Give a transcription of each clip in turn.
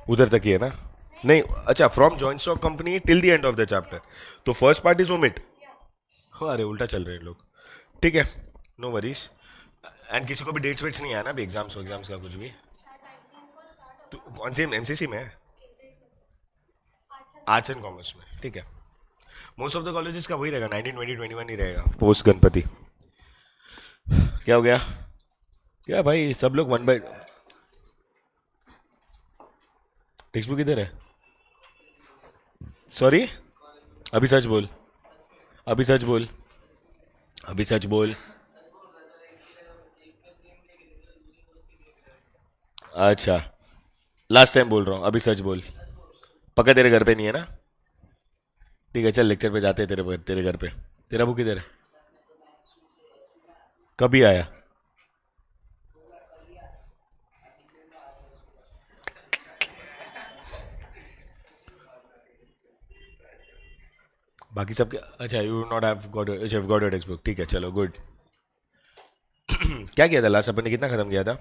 उधर तक ही है ना? नहीं, अच्छा, from joint stock company till the end of the chapter, तो फर्स्ट पार्ट इज ओमिट। हाँ, अरे उल्टा चल रहे हैं लोग। ठीक है, नो वरीज। एंड किसी को भी डेट्स वेट्स नहीं आया ना अभी, एग्जाम्स एग्जाम्स का कुछ भी? तो कौन सी एमसीसी में है? आर्ट्स एंड कॉमर्स में, ठीक है। मोस्ट ऑफ द कॉलेजेस का वही रहेगा, 19 20 21 ही रहेगा पोस्ट गणपति। क्या हो गया? क्या भाई, सब लोग वन बाय। टेक्स्ट बुक किधर है? सॉरी, अभी सच बोल, अभी सच बोल, अभी सच बोल। अच्छा, लास्ट टाइम बोल रहा हूँ, अभी सच बोल। पक्का तेरे घर पे नहीं है ना? ठीक है, चल लेक्चर पे जाते हैं तेरे घर पे। तेरा बुक किधर है? कभी आया? बाकी सब अच्छा, यू नॉट हैव गॉट, अच्छा have got your text book, ठीक है, चलो गुड। क्या किया था लास्ट अपन ने, कितना खत्म किया था?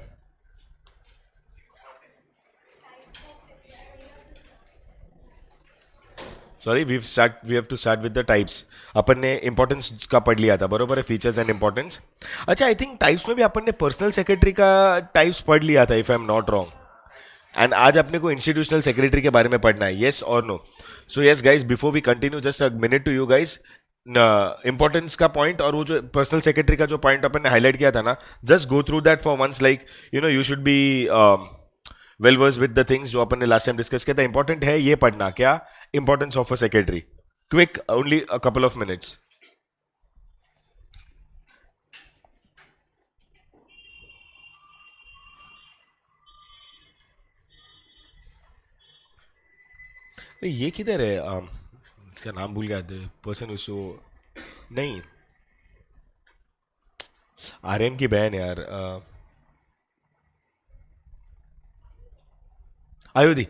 Sorry, we have to start with the types. अपन ने इंपॉर्टेंस का पढ़ लिया था, बरोबर है, फीचर्स एंड इंपॉर्टेंस। अच्छा, आई थिंक टाइप्स में भी अपन ने पर्सनल सेक्रेटरी का टाइप्स पढ़ लिया था, if I am not wrong. And आज अपने को इंस्टीट्यूशनल सेक्रेटरी के बारे में पढ़ना है, येस और no? So yes guys, before we continue, just a minute to you guys. Importance का पॉइंट और वो जो पर्सनल सेक्रेटरी का जो पॉइंट अपन ने हाईलाइट किया था ना, just go through that for once, like you should be well versed with the things जो अपन ने लास्ट टाइम डिस्कस किया था। इंपॉर्टेंट है ये पढ़ना, क्या importance of a secretary. Quick, only a couple of minutes. ये किधर है? इसका नाम भूल गया, पर्सन उसको। नहीं, आर्यन की बहन यार, आयुधि।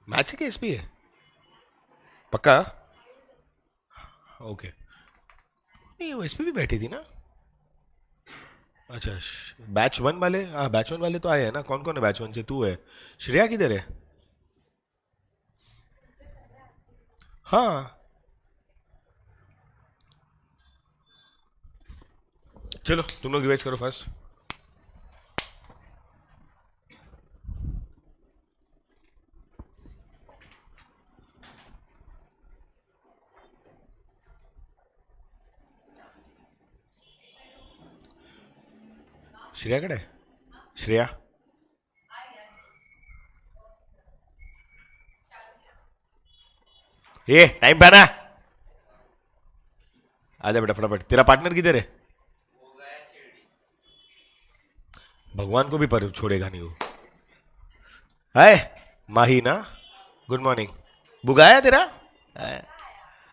मैच है कि एसपी है? पक्का? ओके। नहीं, वो एसपी भी बैठी थी ना? अच्छा, बैच वन वाले, हाँ बैच वन वाले तो आए हैं ना। कौन कौन है बैच वन से? तू है, श्रेया किधर है? हाँ, चलो तुम लोग रिवाइज करो फर्स्ट। श्रेया कड़े? श्रेया, ये टाइम पे आना। आजा बेटा फटाफट, तेरा पार्टनर किधर है? भगवान को भी पर छोड़ेगा नहीं वो। हाय, माही ना? Good morning. बुगाया तेरा?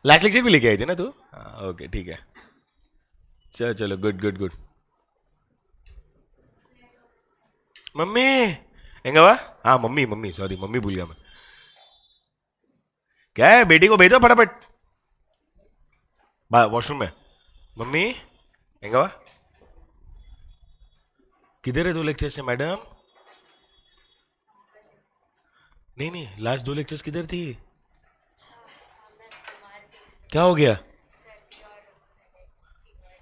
लास्ट लेक्चर भी लेके आई थी ना तू? ओके ठीक है, चलो चलो, गुड गुड गुड। मम्मी एंगा वा? हाँ मम्मी, मम्मी सॉरी, मम्मी भूल गया मैं। क्या है, बेटी को भेजो फटाफट वॉशरूम में। मम्मी एंगा वा? किधर है दो लेक्चर से मैडम? नहीं नहीं, लास्ट दो लेक्चर्स किधर थी? क्या हो गया?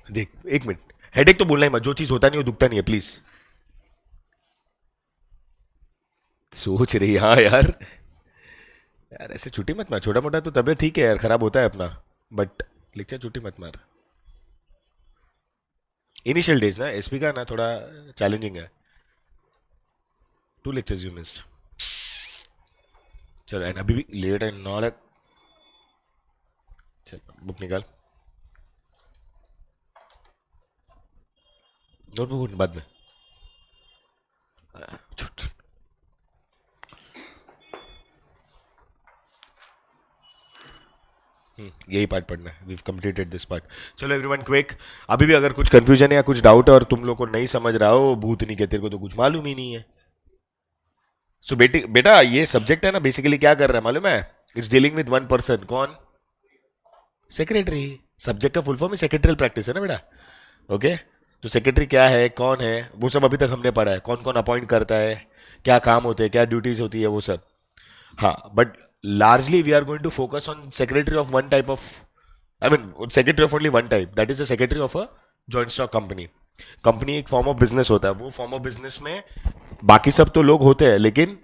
देख एक मिनट, हेडेक तो बोलना ही मत, जो चीज होता नहीं वो दुखता नहीं है, प्लीज। सोच रही, हाँ यार। यार ऐसे छुट्टी मत मार, छोटा मोटा तो तबियत ठीक है यार, खराब होता है अपना, बट लेक्चर छुट्टी मत मार। इनिशियल डेज ना एसपी का ना, थोड़ा चैलेंजिंग है। To lectures you missed. चल, एंड अभी भी लेट है नॉट। चल बुक निकाल, नोटबुक बाद में। छुट। यही पार्ट पढ़ना है, वी कंप्लीटेड दिस पार्ट। चलो एवरीवन क्विक। अभी भी अगर कुछ कंफ्यूजन है या कुछ डाउट है और तुम लोग को नहीं समझ रहा हो, भूत नहीं, के तेरे को तो कुछ मालूम ही नहीं है। सो बेटी बेटा, ये सब्जेक्ट है ना, बेसिकली क्या कर रहा है मालूम है? It's dealing with one person, कौन? सेक्रेटरी। सब्जेक्ट का फुल फॉर्म ही सेक्रेटरियल प्रैक्टिस है ना बेटा। ओके, तो सेक्रेटरी क्या है, कौन है, वो सब अभी तक हमने पढ़ा है, कौन कौन अपॉइंट करता है, क्या काम होते हैं, क्या ड्यूटीज होती है, वो सब. हाँ, but largely we are going to focus on secretary of one type of, I mean, secretary of only one type. That is a secretary of a joint stock company. Company एक form of business होता है. वो form of business में बाकी सब तो लोग होते हैं, लेकिन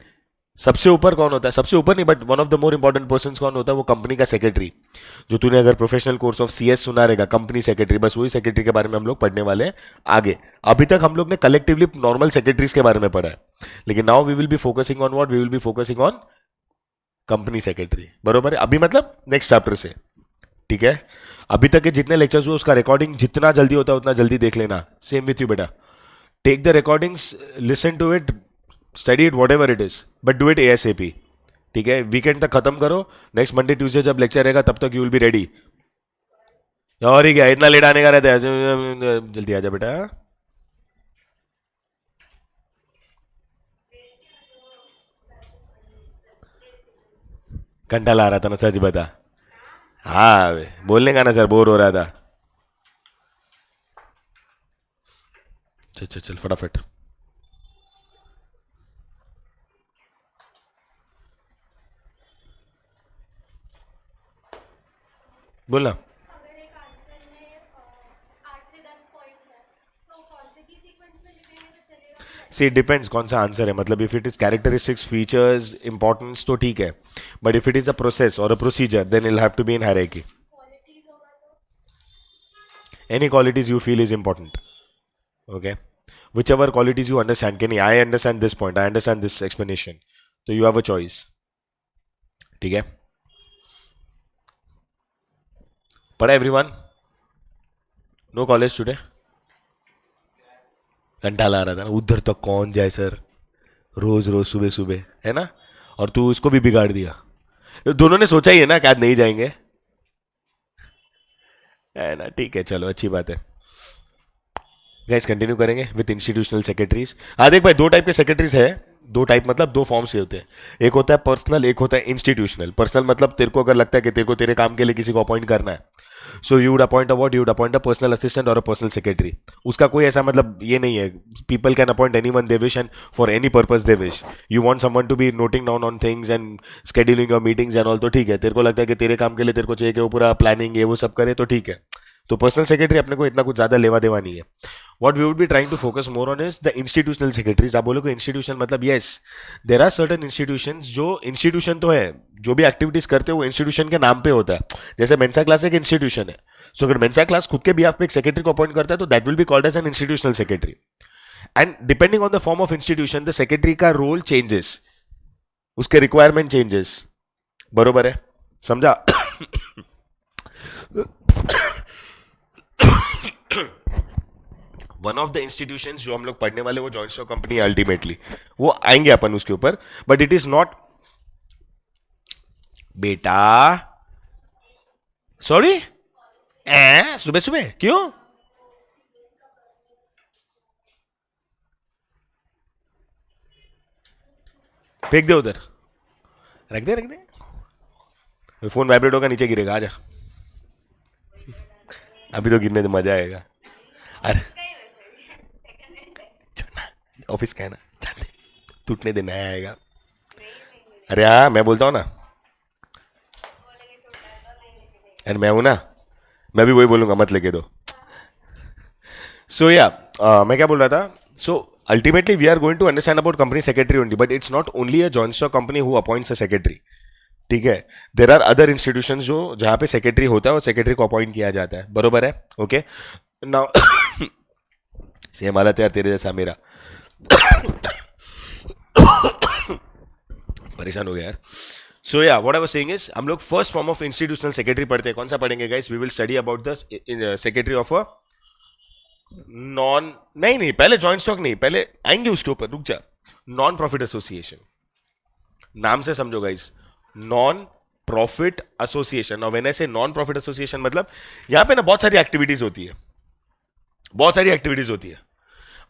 सबसे ऊपर कौन होता है? सबसे ऊपर नहीं, but one of the more important person कौन होता है? वो कंपनी का सेक्रेटरी. जो तूने अगर प्रोफेशनल कोर्स ऑफ सीएस सुना रहेगा, कंपनी सेक्रेटरी, बस वही सेक्रेटरी के बारे में हम लोग पढ़ने वाले हैं आगे. अभी तक हम लोग ने कलेक्टिवली नॉर्मल सेक्रेटरीज के बारे में पढ़ा है, लेकिन now we will be focusing on what? We will be focusing on company secretary. बरोबर है? अभी मतलब नेक्स्ट चैप्टर से. ठीक है? अभी तक के जितने लेक्चर्स हुए उसका रिकॉर्डिंग जितना जल्दी होता है उतना जल्दी देख लेना. सेम विथ यू बेटा. Take the recordings, listen to it, study it, whatever it is, but do it ASAP. ठीक है? वीकेंड तक खत्म करो. नेक्स्ट मंडे ट्यूसडे जब लेक्चर रहेगा तब तक यू विल बी रेडी. और ही क्या, इतना लेट आने का रहता है? जल्दी आ जा बेटा. घंटा ला रहा था ना, सच बता. हाँ, बोलने का ना सर, बोर हो रहा था. चल चल चल फटाफट. बोलना. अगर एक आंसर में 8 से 10 पॉइंट्स है तो कौन से भी सीक्वेंस में लिखेंगे तो चलेगा कि सी डिपेंड्स कौन सा आंसर है. मतलब if it is characteristics, features, importance तो ठीक है, but if it is a process और a procedure then I'll have to be in hierarchy. Qualities होगा तो Any qualities you feel is important. Okay? Whichever qualities you understand. Kenny, I understand this point, I understand this explanation, so you have a choice. ठीक है? पढ़ा everyone? Know college today? घंटा ला रहा था ना. उधर तक कौन जाए सर, रोज रोज सुबह सुबह, है ना? और तू इसको भी बिगाड़ दिया. दोनों ने सोचा ही है ना कि आज नहीं जाएंगे, है ना? ठीक है, चलो अच्छी बात है. गाइस कंटिन्यू करेंगे विद इंस्टीट्यूशनल सेक्रेटरीज. हाँ देख भाई, दो टाइप के सेक्रेटरीज है. दो टाइप मतलब दो फॉर्म से होते हैं. एक होता है पर्सनल, एक होता है इंस्टीट्यूशनल. पर्सनल मतलब तेरे को अगर लगता है कि तेरे को तेरे काम के लिए किसी को अपॉइंट करना है, so you would appoint a what? You would appoint a personal assistant और अ पर्सनल सेक्रेटरी. उसका कोई ऐसा मतलब ये नहीं है. People can appoint anyone they wish and for any purpose they wish. You want someone to be noting down on things and scheduling your meetings and all, तो ठीक है. तेरे को लगता है कि तेरे काम के लिए तेरे को चाहिए कि वो पूरा प्लानिंग ये वो सब करे, तो ठीक है. तो पर्सनल सेक्रेटरी अपने को इतना कुछ ज्यादा लेवा देवा नहीं है. What we would be trying to focus more on is the institutional secretaries. आप बोलोगे इंस्टीट्यूशन मतलब, yes, there are certain institutions जो इंस्टीट्यूशन तो है, जो भी एक्टिविटीज करते हैं वो इंस्टीट्यूशन के नाम पे होता है. जैसे मेंसा क्लास एक इंस्टीट्यूशन है. सो अगर मेंसा क्लास खुद के बिहाफ पे एक सेक्रेटरी को अपॉइंट करता है तो that will be called as an institutional secretary. And depending on the form of institution the secretary का रोल चेंजेस, उसके रिक्वायरमेंट चेंजेस. बरोबर है? समझा? वन ऑफ द इंस्टीट्यूशंस जो हम लोग पढ़ने वाले वो जॉइंट स्टॉक कंपनी अल्टीमेटली, वो आएंगे अपन उसके ऊपर, बट इट इज नॉट. बेटा सॉरी, सुबह सुबह क्यों? फेंक दे उधर, रख दे रख दे. फोन वाइब्रेट होगा, नीचे गिरेगा. आजा, अभी तो गिरने में मजा आएगा. अरे इसका ही वैसे भी सेकंड हैंड है. छोड़ना, ऑफिस का है ना, जान दे. टूटने देना आएगा. नहीं लेंगे, अरे हाँ, मैं बोलता हूँ ना, बोलेंगे छोटा है तो नहीं लेंगे. एंड मैं हूं ना, मैं भी वही बोलूंगा, मत लेके दो. सो या मैं क्या बोल रहा था? So ultimately we are going to understand about company secretary only, but it's not only a joint stock company who appoints a secretary. ठीक है? देर आर अदर इंस्टीट्यूशन जो जहां पे सेक्रेटरी होता है और सेक्रेटरी को अपॉइंट किया जाता है. बरोबर है? ओके. नाउ सेम हालत है यार तेरे जैसा मेरा. परेशान हो गया यार. सो या what I was saying is, हम लोग first form of institutional secretary पढ़ते हैं. कौन सा पढ़ेंगे guys? We will study about the secretary of a non, नहीं नहीं, पहले जॉइंट स्टॉक नहीं, पहले आएंगे उसके ऊपर, रुक जा. नॉन प्रॉफिट एसोसिएशन, नाम से समझो गाइस, नॉन प्रॉफिट एसोसिएशन. और व्हेन आई से नॉन प्रॉफिट एसोसिएशन मतलब यहां पे ना बहुत सारी एक्टिविटीज होती है, बहुत सारी एक्टिविटीज होती है,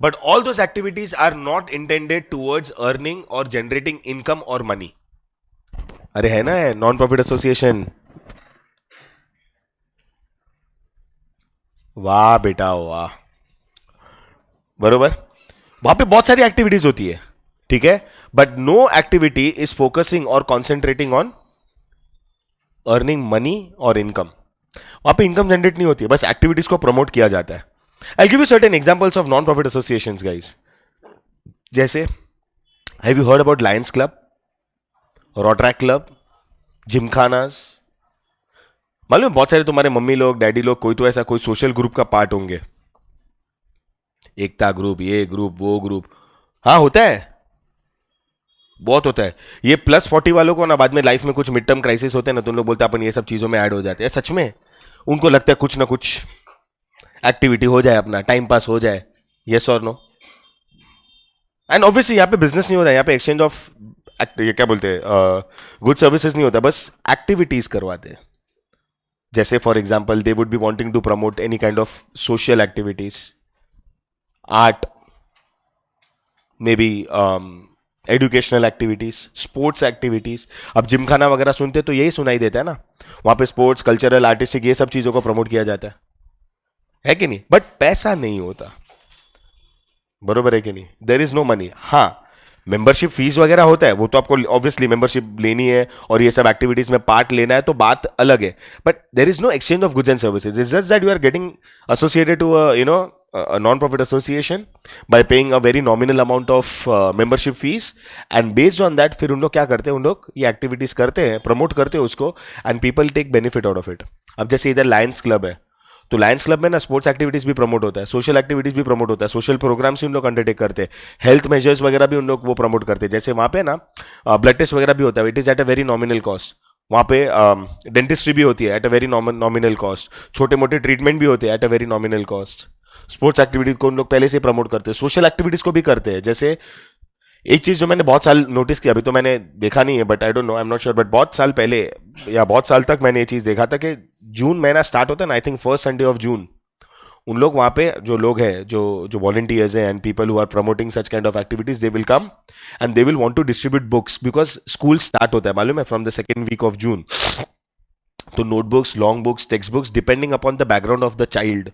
but all those activities are not intended towards earning और जनरेटिंग इनकम और मनी. अरे है ना नॉन प्रॉफिट एसोसिएशन? वाह बेटा वाह. बरोबर. वहां पे बहुत सारी एक्टिविटीज होती है. ठीक है? But no activity is focusing और कॉन्सेंट्रेटिंग ऑन अर्निंग मनी और इनकम. वहां पे इनकम जनरेट नहीं होती है, बस एक्टिविटीज को प्रमोट किया जाता है. I give you certain examples of non profit associations guys. जैसे have you heard about Lions Club, Rotaract Club, gymkhanas? मालूम है बहुत सारे तुम्हारे मम्मी लोग, डैडी लोग, कोई तो ऐसा कोई सोशल ग्रुप का पार्ट होंगे. एकता ग्रुप, ये ग्रुप, वो ग्रुप. हाँ होता है, बहुत होता है. ये +40 वालों को ना बाद में लाइफ में कुछ मिड टर्म क्राइसिस होते हैं ना, तो उन लोग बोलते हैं अपन ये सब चीजों में ऐड हो जाते हैं. सच में उनको लगता है कुछ ना कुछ एक्टिविटी हो जाए, अपना टाइम पास हो जाए. यस और नो? एंड ऑब्वियसली यहाँ पे बिजनेस नहीं होता है, यहाँ पे एक्सचेंज ऑफ ये क्या बोलते हैं, गुड सर्विसेज नहीं होता, बस एक्टिविटीज करवाते हैं. जैसे for example they would be wanting to promote any kind of social activities, art, may be educational activities, sports activities. अब जिमखाना वगैरह सुनते तो यही सुनाई देता है ना, वहां पे स्पोर्ट्स, कल्चरल, आर्टिस्टिक, ये सब चीजों को प्रमोट किया जाता है कि नहीं? बट पैसा नहीं होता. बरोबर है कि नहीं? There is no money. हाँ, मेंबरशिप फीस वगैरह होता है, वो तो आपको ऑब्वियसली मेंबरशिप लेनी है और ये सब एक्टिविटीज में पार्ट लेना है, तो बात अलग है. But there is no exchange of goods and services. It's just that you are getting associated to a non-profit association by paying a very nominal amount of membership fees, and based on that फिर उन लोग क्या करते हैं, उन लोग ये activities करते हैं, प्रमोट करते हैं उसको, and people take benefit out of it. अब जैसे इधर लायंस क्लब है, तो लायंस क्लब में ना स्पोर्ट्स एक्टिविटीज भी प्रमोट होता है, सोशल एक्टिविटीज भी प्रमोट होता है, सोशल प्रोग्राम्स भी उन लोग अंडरटेक करते हैं, हेल्थ मेजर्स वगैरह भी उन लोग वो प्रमोट करते हैं. जैसे वहां पे ना ब्लड टेस्ट वगैरह भी होता है, it is at a very nominal cost. वहां पे डेंटिस्ट्री भी होती है at a very nominal cost. छोटे मोटे ट्रीटमेंट भी होते हैं at a very nominal cost. Sports activities को उन लोग पहले से प्रमोट करते हैं, सोशल एक्टिविटीज को भी करते हैं. जैसे एक चीज जो मैंने बहुत साल नोटिस किया, अभी तो मैंने देखा नहीं है, but I don't know, I am not sure, but बहुत साल पहले या बहुत साल तक मैंने ये चीज देखा था कि जून महीना स्टार्ट होता है ना, I think first Sunday of June, उन लोग वहां पे जो लोग हैं, जो जो वॉलंटियर्स हैं and people who are promoting such kind of activities, they will come and they will want to distribute books, because school start होता है मालूम है from the second week of June. तो notebooks, long books, text books, depending upon the background of the child,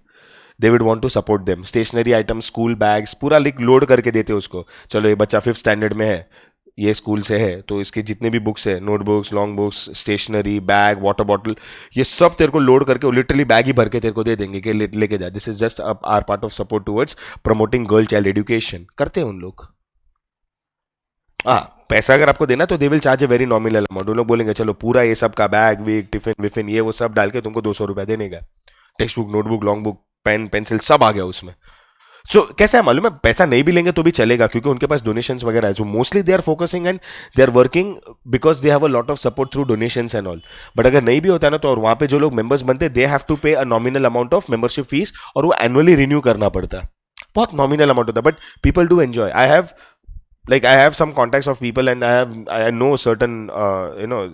they would want to support them. Stationery item, school bags, पूरा लिख load करके देते हैं उसको. चलो ये बच्चा 5th स्टैंडर्ड में है, ये स्कूल से है, तो इसके जितने भी बुक्स है, notebooks, long books, stationery, bag, water bottle, ये सब तेरे को लोड करके लिटरली बैग ही भर के तेरे को दे देंगे कि लेके जा. This is just our part of support towards promoting girl child education. करते हैं उन लोग. हाँ, पैसा अगर आपको देना तो they will charge a very nominal amount. उन लोग बोलेंगे चलो पूरा ये सब का बैग वीग टिफिन विफिन ये वो सब डाल के तुमको 200 रुपया देने का. Text book, notebook, long book, pen, pencil सब आ गया उसमें. सो कैसा है मालूम है, पैसा नहीं भी लेंगे तो भी चलेगा, क्योंकि उनके पास डोनेशंस वगैरह है. So mostly they are focusing and they are working because they have a lot of support through donations and all. But अगर नहीं भी होता है ना, तो और वहां पे जो लोग मेंबर्स बनते हैं, दे हैव टू पे a nominal amount of membership fees, और वो एनुअली रिन्यू करना पड़ता है. बहुत नॉमिनल अमाउंट होता है, but people do enjoy. I have some contacts of people and I know certain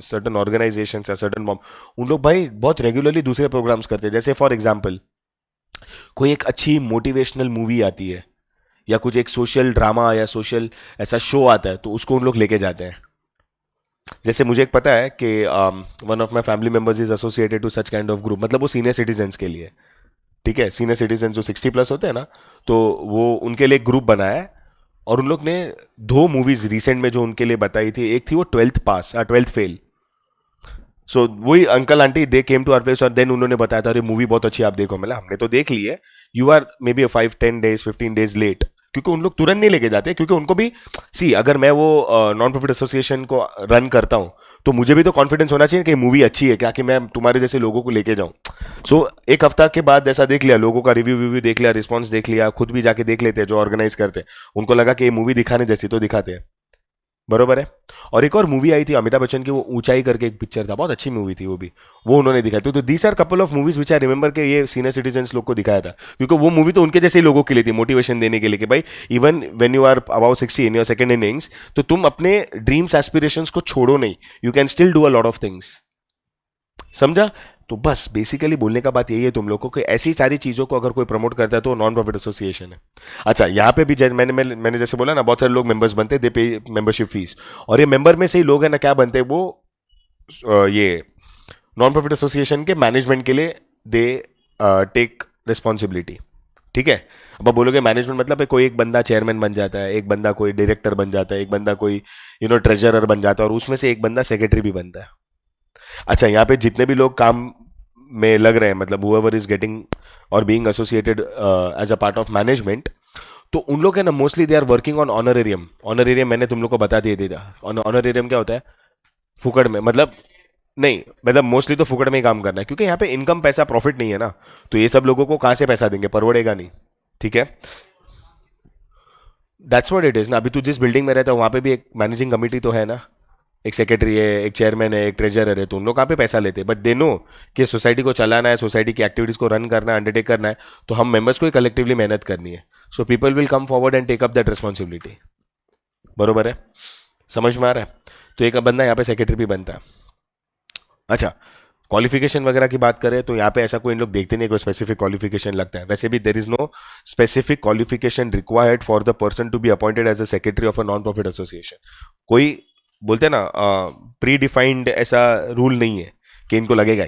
certain organizations या certain mom, उन लोग भाई बहुत रेगुलरली दूसरे प्रोग्राम्स करते हैं. जैसे फॉर एग्जांपल कोई एक अच्छी मोटिवेशनल मूवी आती है, या कुछ एक सोशल ड्रामा या सोशल ऐसा शो आता है, तो उसको उन लोग लेके जाते हैं. जैसे मुझे एक पता है कि one of my family members is associated to such kind of group. मतलब वो सीनियर सिटीजन्स के लिए, ठीक है, सीनियर सिटीजन जो 60+ होते हैं ना, तो वो उनके लिए एक ग्रुप बनाया है. और उन लोग ने 2 मूवीज रिसेंट में जो उनके लिए बताई थी, एक थी वो 12th फेल. सो वही uncle aunty they came to our place, और देन उन्होंने बताया था अरे मूवी बहुत अच्छी, आप देखो. मतलब हमने तो देख ली है, you are maybe 5-10 days 15 days late. क्योंकि उन लोग तुरंत नहीं लेके जाते, क्योंकि उनको भी सी, अगर मैं वो नॉन प्रॉफिट एसोसिएशन को रन करता हूं, तो मुझे भी तो कॉन्फिडेंस होना चाहिए कि मूवी अच्छी है क्या, कि मैं तुम्हारे जैसे लोगों को लेके जाऊं. सो एक हफ्ता के बाद ऐसा देख लिया, लोगों का रिव्यू देख लिया, रिस्पॉन्स देख लिया, खुद भी जाके देख लेते हैं जो ऑर्गेनाइज करते हैं. उनको लगा कि ये मूवी दिखाने जैसी, तो दिखाते हैं. बरोबर है. और एक और मूवी आई थी अमिताभ बच्चन की, वो ऊंचाई करके एक पिक्चर था, बहुत अच्छी मूवी थी वो भी, वो उन्होंने दिखाई. तो these are couple of movies which I remember के ये सीनियर सिटीजन्स लोग को दिखाया था, क्योंकि वो मूवी तो उनके जैसे ही लोगों के लिए थी, मोटिवेशन देने के लिए कि भाई even when you are about 60 in your second innings, तो तुम अपने ड्रीम्स एस्पिरेशंस को छोड़ो नहीं, you can still do a lot of things. समझा? तो बस बेसिकली बोलने का बात यही है तुम लोगों को, कि ऐसी सारी चीजों को अगर कोई प्रमोट करता है तो नॉन प्रॉफिट एसोसिएशन है. अच्छा, यहाँ पे भी मैंने जैसे बोला ना, बहुत सारे लोग मेंबर्स बनते हैं, दे पे मेंबरशिप फीस, और ये मेंबर में से ही लोग हैं ना, क्या बनते हैं वो, ये नॉन प्रॉफिट एसोसिएशन के मैनेजमेंट के लिए दे टेक रिस्पॉन्सिबिलिटी. ठीक है। अब आप बोलोगे मैनेजमेंट मतलब है कोई एक बंदा चेयरमैन बन जाता है, एक बंदा कोई डायरेक्टर बन जाता है, एक बंदा कोई ट्रेजरर बन जाता है, और उसमें से एक बंदा सेक्रेटरी भी बनता है। अच्छा, यहाँ पे जितने भी लोग काम में लग रहे हैं, मतलब whoever इज गेटिंग और being associated as a part of management, तो उन लोग है ना mostly they are working on honorarium. Honorarium मैंने तुम लोग को बता दिया था। ऑनरेरियम क्या होता है? फुकड़ में, मतलब नहीं, मतलब मोस्टली तो फुकड़ में ही काम करना है, क्योंकि यहाँ पे इनकम, पैसा, प्रॉफिट नहीं है ना, तो ये सब लोगों को कहाँ से पैसा देंगे, परवड़ेगा नहीं। ठीक है, दैट्स व्हाट इट इज ना। अभी तू जिस बिल्डिंग में रहता है वहां पे भी एक मैनेजिंग कमिटी तो है ना, एक सेक्रेटरी है, एक चेयरमैन है, एक ट्रेजरर है, तो उन लोग कहाँ पे पैसा लेते हैं, बट दे नो कि सोसाइटी को चलाना है, सोसाइटी की एक्टिविटीज को रन करना है, अंडरटेक करना है, तो हम मेंबर्स को ही कलेक्टिवली मेहनत करनी है। So people will come forward and take up that responsibility. बरोबर है? समझ में आ रहा है? तो एक बंदा यहाँ पे सेक्रेटरी भी बनता है। अच्छा, क्वालिफिकेशन वगैरह की बात करें तो यहाँ पे ऐसा कोई इन लोग देखते नहीं, कोई स्पेसिफिक क्वालिफिकेशन लगता है। वैसे भी there is no specific qualification required for the person to be appointed as a secretary of a non profit association. कोई बोलते हैं ना प्री डिफाइंड ऐसा रूल नहीं है कि इनको लगेगा।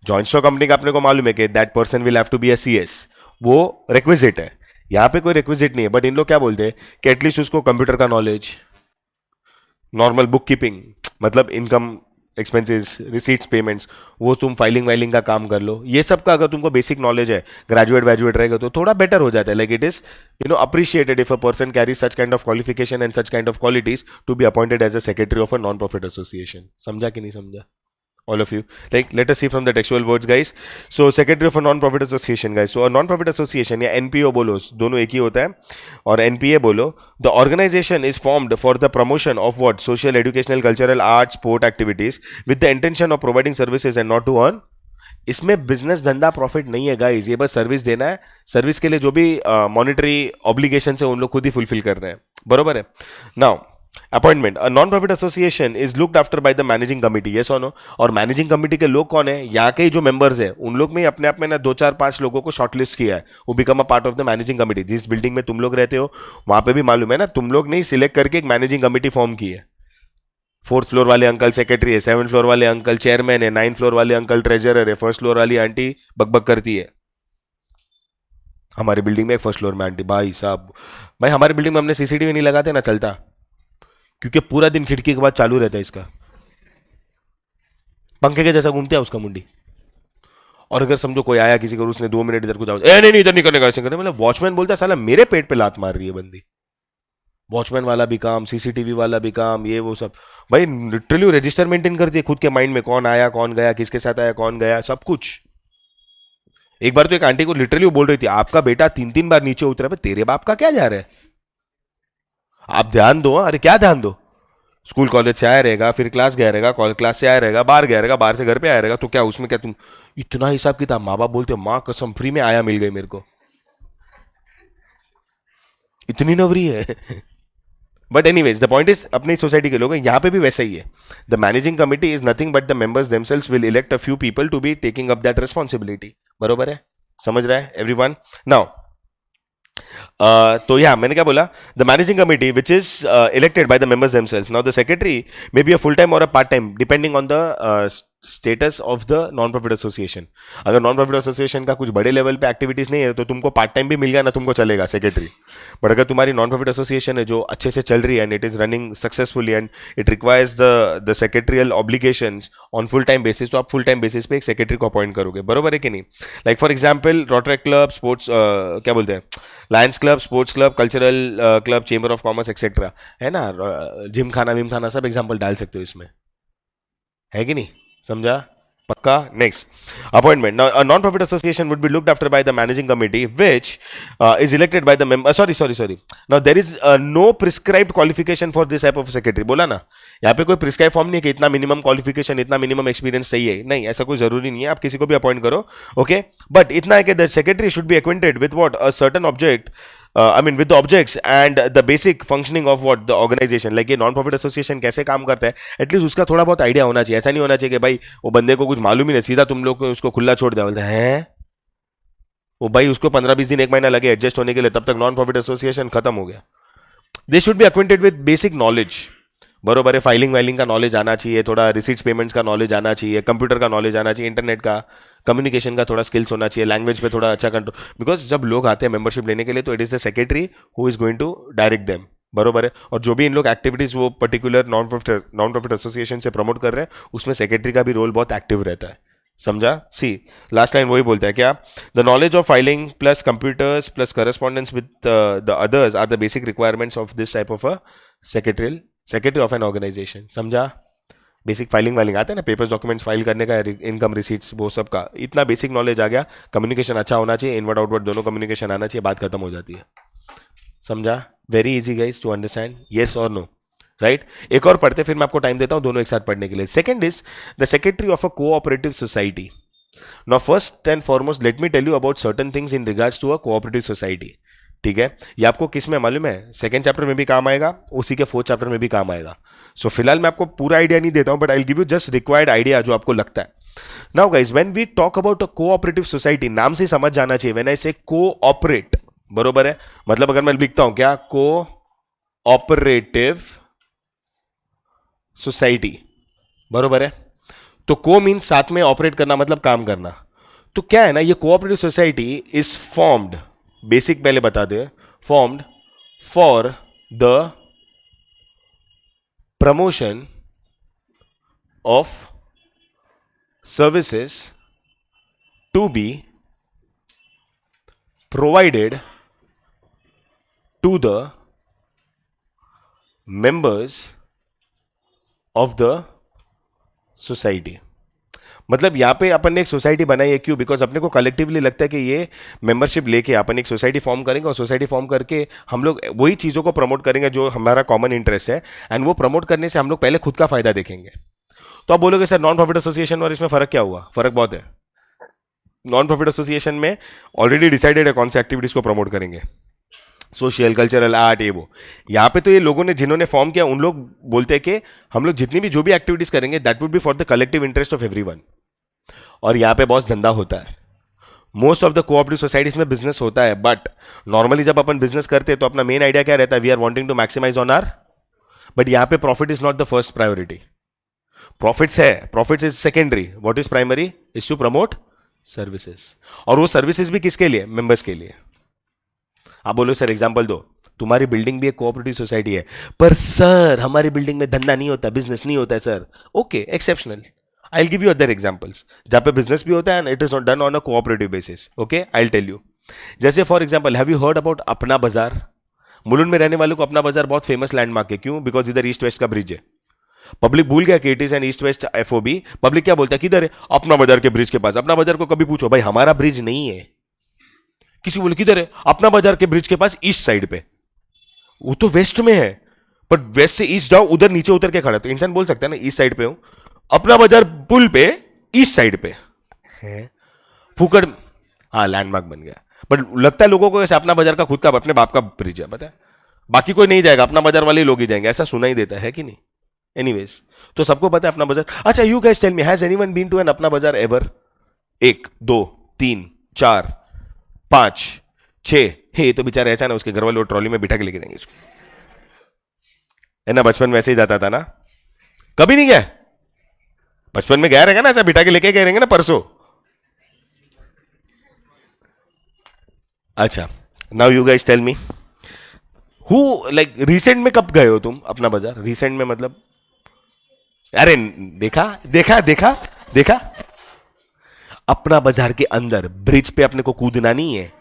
जॉइंट स्टॉक कंपनी का अपने को मालूम है कि that person will have to be a CS, वो रिक्विजिट है। यहाँ पे कोई रिक्विजिट नहीं है, बट इन लोग क्या बोलते हैं कि एटलीस्ट उसको कंप्यूटर का नॉलेज, नॉर्मल बुक कीपिंग, मतलब इनकम, एक्सपेंसेस, रिसीट्स, पेमेंट्स, वो तुम फाइलिंग वाइलिंग का काम कर लो, ये सब का अगर तुमको बेसिक नॉलेज है, ग्रेजुएट वैजुएट रहेगा तो थोड़ा बेटर हो जाता है। Like it is appreciated if a person carry such kind of qualification and such kind of qualities to be appointed as a secretary of a non profit association. समझा कि नहीं समझा? All of you, like let us see from the textual words, guys. So secretary of a non-profit association, guys, so a non-profit association या NPO बोलो, दोनों एक ही होता है, और NPA बोलो, the organization is formed for the promotion of what social, educational, cultural, art, sport activities with the intention of providing services and not to earn। इसमें business धंधा प्रॉफिट नहीं है गाइस, ये बस सर्विस देना है। Service के लिए जो भी मॉनिटरी ऑब्लिगेशन है उन लोग खुद ही फुलफिल कर रहे हैं। बरोबर है? Now appointment, a non profit association is looked after by the managing committee, yes और नो। और मैनेजिंग कमिटी के लोग कौन है? यहाँ के जो मेंबर्स है उन लोग में ही अपने आप में ना 2 4 5 लोगों को शॉर्टलिस्ट किया है, वो become a part of the managing committee. जिस बिल्डिंग में तुम लोग रहते हो वहां पे भी मालूम है ना, तुम लोग ने सिलेक्ट करके एक मैनेजिंग कमिटी फॉर्म की है। 4th फ्लोर वाले अंकल सेक्रेटरी है, 7th फ्लोर वाले अंकल चेयरमैन है, 9th फ्लोर वाले अंकल ट्रेजरर है, 1st फ्लोर वाली आंटी बकबक करती है। हमारी बिल्डिंग में एक 1st फ्लोर में आंटी, भाई साहब, भाई हमारी बिल्डिंग में हमने सीसीटीवी नहीं लगाते ना चलता, क्योंकि पूरा दिन खिड़की के बाद चालू रहता है इसका, पंखे के जैसा घूमते हैं उसका मुंडी। और अगर समझो कोई आया किसी को, उसने 2 मिनट इधर को जाओ, ए नहीं नहीं इधर नहीं करने का, ऐसे करने, मतलब वॉचमैन बोलता है साला मेरे पेट पे लात मार रही है बंदी। वॉचमैन वाला भी काम, सीसीटीवी वाला भी काम, ये वो सब। भाई लिटरली रजिस्टर मेंटेन करती है खुद के माइंड में, कौन आया कौन गया, किसके साथ आया कौन गया, सब कुछ। एक बार तो एक आंटी को लिटरली वो बोल रही थी, आपका बेटा 3 3 बार नीचे उतरा, भाई तेरे बाप का क्या जा रहा है, आप ध्यान दो। अरे क्या ध्यान दो? स्कूल कॉलेज से आया रहेगा, फिर क्लास गया रहेगा, क्लास से आया रहेगा, बाहर गया रहेगा, बाहर से घर पे आया रहेगा, तो क्या उसमें क्या तुम इतना हिसाब किताब? माँ बाप बोलते माँ कसम फ्री में आया मिल गई मेरे को, इतनी नवरी है। But anyways the point is, अपनी सोसाइटी के लोग हैं, यहां पे भी वैसा ही है। The managing committee is nothing but the members themselves will elect a few people to be taking up that responsibility. बरोबर है? समझ रहा है एवरीवन? नाउ तो मैंने क्या बोला, the managing committee which is elected by the members themselves. Now the secretary may be a full time और a part time depending on the status of the non profit association. अगर non profit association का कुछ बड़े level पे activities नहीं है तो तुमको पार्ट टाइम भी मिल गया ना, तुमको चलेगा सेक्रेटरी। बट अगर तुम्हारी नॉन प्रॉफिट एसोसिएशन है जो अच्छे से चल रही है and it is running successfully and it requires the secretarial obligations on full time basis, तो आप फुल टाइम बेसिस पे एक सेक्रेटरी को अपॉइंट करोगे। बरोबर है कि नहीं? Like for example rotary club, sports क्या बोलते हैं, Lions club, sports club, cultural club, chamber of commerce etcetera, है ना, जिम खाना विम खाना, सब एग्जाम्पल डाल सकते हो इसमें, है कि नहीं? समझा? पक्का? Next, appointment. Now a non profit association would be looked after by the managing committee which is elected by the member, sorry now there is no prescribed qualification for this type of secretary. बोला ना, यहाँ पे कोई prescribe form नहीं है कि इतना minimum qualification, इतना मिनिमम एक्सपीरियंस चाहिए, नहीं, ऐसा कोई जरूरी नहीं है, आप किसी को भी अपॉइंट करो। ओके, बट इतना है कि the secretary should be acquainted with what a certain object, I mean with the objects and the basic functioning of what the organization, like ये नॉन प्रॉफिट एसोसिएशन कैसे काम करता है, एटलीस्ट उसका थोड़ा बहुत आइडिया होना चाहिए। ऐसा नहीं होना चाहिए कि भाई वो बंदे को कुछ मालूम ही नहीं, सीधा तुम लोग उसको खुला छोड़ दिया, बोलते हैं वो भाई उसको 15 20 दिन 1 महीना लगे एडजस्ट होने के लिए, तब तक नॉन प्रॉफिट एसोसिएशन खत्म हो गया। They should be acquainted with basic knowledge. बरोबर है, फाइलिंग वाइलिंग का नॉलेज आना चाहिए, थोड़ा रिसीट्स पेमेंट्स का नॉलेज आना चाहिए, कंप्यूटर का नॉलेज आना चाहिए, इंटरनेट का, कम्युनिकेशन का थोड़ा स्किल्स होना चाहिए, लैंग्वेज पे थोड़ा अच्छा कंट्रोल, बिकॉज जब लोग आते हैं मेंबरशिप लेने के लिए तो it is the secretary who is going to direct them, बरोबर है। और जो भी इन लोग एक्टिविटीज वो पर्टिकुलर नॉन प्रॉफिट एसोसिएशन से प्रमोट कर रहे हैं उसमें सेक्रेटरी का भी रोल बहुत एक्टिव रहता है, समझा। सी लास्ट लाइन वही बोलता है क्या, the knowledge of filing plus computers plus correspondence with the others are the basic requirements of this type of a secretary of an organization, समझा। बेसिक फाइलिंग वाइलिंग आता है ना, पेपर्स डॉक्यूमेंट्स फाइल करने का, इनकम रिसीट्स, वो सब का इतना बेसिक नॉलेज आ गया। कम्युनिकेशन अच्छा होना चाहिए, इनवर्ड आउटवर्ड दोनों कम्युनिकेशन आना चाहिए, बात खत्म हो जाती है, समझा। Very easy guys to understand, yes और नो, राइट। एक और पढ़ते फिर मैं आपको टाइम देता हूं दोनों एक साथ पढ़ने के लिए। Second is the secretary of a cooperative society. Now first and foremost let me tell you about certain things in regards to a cooperative society, ठीक है। ये आपको किस में मालूम है, सेकंड चैप्टर में भी काम आएगा, उसी के फोर्थ चैप्टर में भी काम आएगा। सो फिलहाल मैं आपको पूरा आइडिया नहीं देता हूं, but I will give you just required idea जो आपको लगता है। Now guys when we talk about a cooperative society, नाम से समझ जाना चाहिए, व्हेन आई से कोऑपरेट, बरोबर है, मतलब अगर मैं लिखता हूं क्या, कोऑपरेटिव सोसाइटी, बरोबर है, तो को मीन्स साथ में ऑपरेट करना, मतलब काम करना। तो क्या है ना, ये cooperative society is formed, basic पहले बता दे, formed for the promotion of services to be provided to the members of the society. मतलब यहां पे अपन ने एक सोसाइटी बनाई है, क्यों, बिकॉज अपने को कलेक्टिवली लगता है कि ये मेंबरशिप लेके अपन एक सोसाइटी फॉर्म करेंगे और सोसाइटी फॉर्म करके हम लोग वही चीज़ों को प्रमोट करेंगे जो हमारा कॉमन इंटरेस्ट है, एंड वो प्रमोट करने से हम लोग पहले खुद का फायदा देखेंगे। तो आप बोलोगे सर नॉन प्रॉफिट एसोसिएशन और इसमें फर्क क्या हुआ, फर्क बहुत है। नॉन प्रॉफिट एसोसिएशन में ऑलरेडी डिसाइडेड है कौन सी एक्टिविटीज को प्रमोट करेंगे, सोशल, कल्चरल, आर्ट, ये वो। यहाँ पे तो ये लोगों ने जिन्होंने फॉर्म किया उन लोग बोलते हैं कि हम लोग जितनी भी जो भी एक्टिविटीज करेंगे that would be for the collective interest of everyone. और यहाँ पे बहुत धंधा होता है, most of the cooperative societies में बिजनेस होता है, बट नॉर्मली जब अपन बिजनेस करते हैं तो अपना मेन आइडिया क्या रहता है, we are wanting to maximize on our, but यहाँ पे profit is not the first priority. Profits है, profits is secondary, what is primary is to promote services. और वो सर्विसेज भी किसके लिए, मेंबर्स के लिए। आप बोलो सर एग्जांपल दो, तुम्हारी बिल्डिंग भी एक कोऑपरेटिव सोसाइटी है, पर सर हमारी बिल्डिंग में धंधा नहीं होता, बिजनेस नहीं होता है sir. Okay, exceptional, I will give you other examples जहां पे बिजनेस भी होता है and it is not done on a cooperative basis. Okay, I will tell you. जैसे for example, have you heard about Apna Bazaar? Mulund में रहने वालों को अपना बाजार बहुत फेमस लैंडमार्क है, क्यों, बिकॉज इधर ईस्ट वेस्ट का ब्रिज है। पब्लिक भूल गया कि it is an east west FOB. Public क्या बोलता है, किधर है, अपना बाजार के ब्रिज के पास। अपना बाजार को कभी पूछो भाई हमारा ब्रिज नहीं है, किसी बोले किधर है, अपना बाजार के ब्रिज के पास ईस्ट साइड पे, वो तो वेस्ट में है, पर वेस्ट से ईस्ट जाओ, उधर नीचे उतर के खड़ा, तो इंसान बोल सकता है ना ईस्ट साइड पे हूं, अपना बाजार पुल पे ईस्ट साइड पे है, फुकड़। हाँ, लैंडमार्क बन गया, बट लगता है लोगों को ऐसे अपना बाजार का खुद का अपने बाप का ब्रिज है, पता है, बाकी कोई नहीं जाएगा, अपना बाजार वाले लोग ही जाएंगे, ऐसा सुना ही देता है कि नहीं। एनीवेज, तो सबको पता है अपना बाजार। अच्छा, you guys tell me, has anyone been to an Apna Bazar ever? 1 2 3 4 5 6, हे तो बेचारा ऐसा ना, उसके घर वाले वो ट्रॉली में बिठा के लेके जाएंगे इसको, है ना। बचपन में ऐसे ही जाता था ना, कभी नहीं गया, बचपन में गया रहेगा ना, ऐसा बिठा के लेके गए रहेंगे ना परसों। अच्छा, now you guys tell me, who like recent में कब गए हो तुम अपना बाजार? रिसेंट में मतलब, अरे देखा देखा देखा देखा, अपना बाजार के अंदर ब्रिज पे अपने को कूदना नहीं है।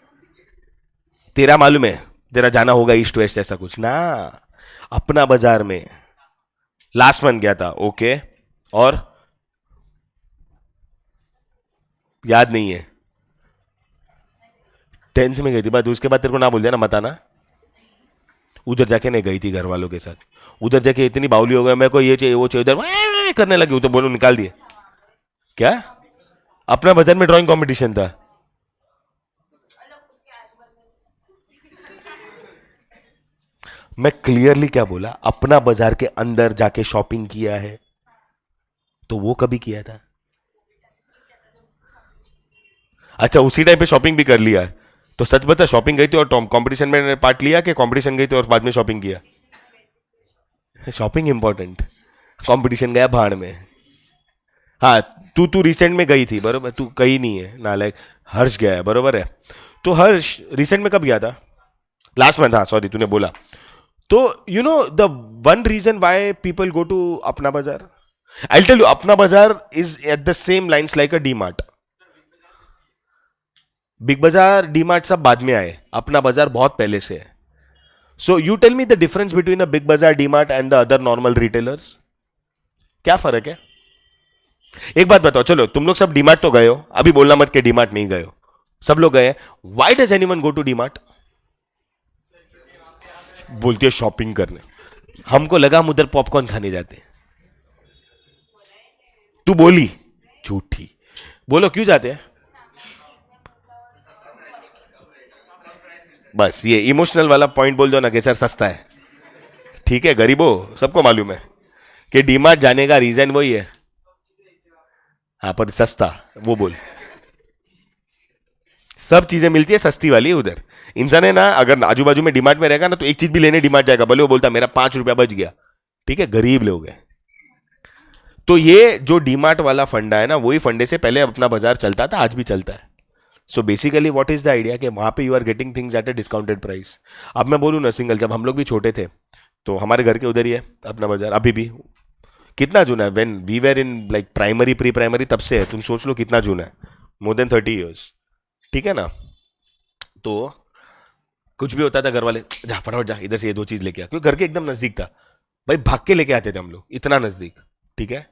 तेरा मालूम है, तेरा जाना होगा ईस्ट वेस्ट ऐसा कुछ ना। अपना बाजार में लास्ट मंथ गया था, ओके, और याद नहीं है, 10th में गई थी, बाद उसके बाद तेरे को ना बोल दिया ना, मत आना। उधर जाके नहीं गई थी घर वालों के साथ, उधर जाके इतनी बाउली हो गया, मेरे को ये चाहिए वो चाहिए, उधर करने लगी, तो बोलो निकाल दिए। क्या अपना बाजार में ड्राइंग कंपटीशन था? मैं क्लियरली क्या बोला, अपना बाजार के अंदर जाके शॉपिंग किया है, तो वो कभी किया था? अच्छा, उसी टाइम पे शॉपिंग भी कर लिया है, तो सच बता, शॉपिंग गई थी और कंपटीशन में पार्ट लिया कि कंपटीशन गई थी और बाद में शॉपिंग किया? शॉपिंग इंपॉर्टेंट, कंपटीशन गया भाड़ में। हाँ, तू रिसेंट में गई थी बरोबर, तू कहीं नहीं है नालायक। हर्ष गया है बरोबर है। तो हर्ष रिसेंट में कब गया था? लास्ट मंथ, हाँ सॉरी तूने बोला। तो you know the one reason why people go to Apna Bazar, I tell you, Apna Bazar is at the same lines like a D Mart. Big Bazaar D Mart सब बाद में आए, अपना बाजार बहुत पहले से है। So you tell me the difference between a Big Bazaar D Mart and the other normal retailers, क्या फर्क है? एक बात बताओ, चलो तुम लोग सब डीमार्ट तो गए हो, अभी बोलना मत कि डीमार्ट नहीं गए हो, सब लोग गए हैं। Why does anyone go to DMart? बोलती है शॉपिंग करने। हमको लगा हम उधर पॉपकॉर्न खाने जाते हैं। तू बोली झूठी, बोलो क्यों जाते हैं? बस ये इमोशनल वाला पॉइंट बोल दो ना कि सर सस्ता है। ठीक है गरीबो, सबको मालूम है कि डीमार्ट जाने का रीजन वही है। हाँ पर सस्ता, वो बोल। सब चीजें मिलती है सस्ती वाली उधर। इंसान है ना, अगर आजू बाजू में डीमार्ट में रहेगा ना, तो एक चीज भी लेने डीमार्ट जाएगा, भले वो बोलता मेरा 5 रुपया बच गया। ठीक है, गरीब लोग हैं। तो ये जो डीमार्ट वाला फंडा है ना, वही फंडे से पहले अपना बाजार चलता था, आज भी चलता है। So basically what is the idea कि वहां पे you are getting things at a discounted price. अब मैं बोलूँ ना, सिंगल जब हम लोग भी छोटे थे, तो हमारे घर के उधर ही है अपना बाजार, अभी भी। कितना जूना है? When we were in like primary pre primary, तब से है। तुम सोच लो कितना जूना है, मोर देन 30 years। ठीक है ना? तो कुछ भी होता था, घर वाले जा फटाफट जा इधर से ये 2 चीज लेके आ, क्योंकि घर के एकदम नजदीक था भाई, भाग के लेके आते थे हम लोग, इतना नजदीक। ठीक है,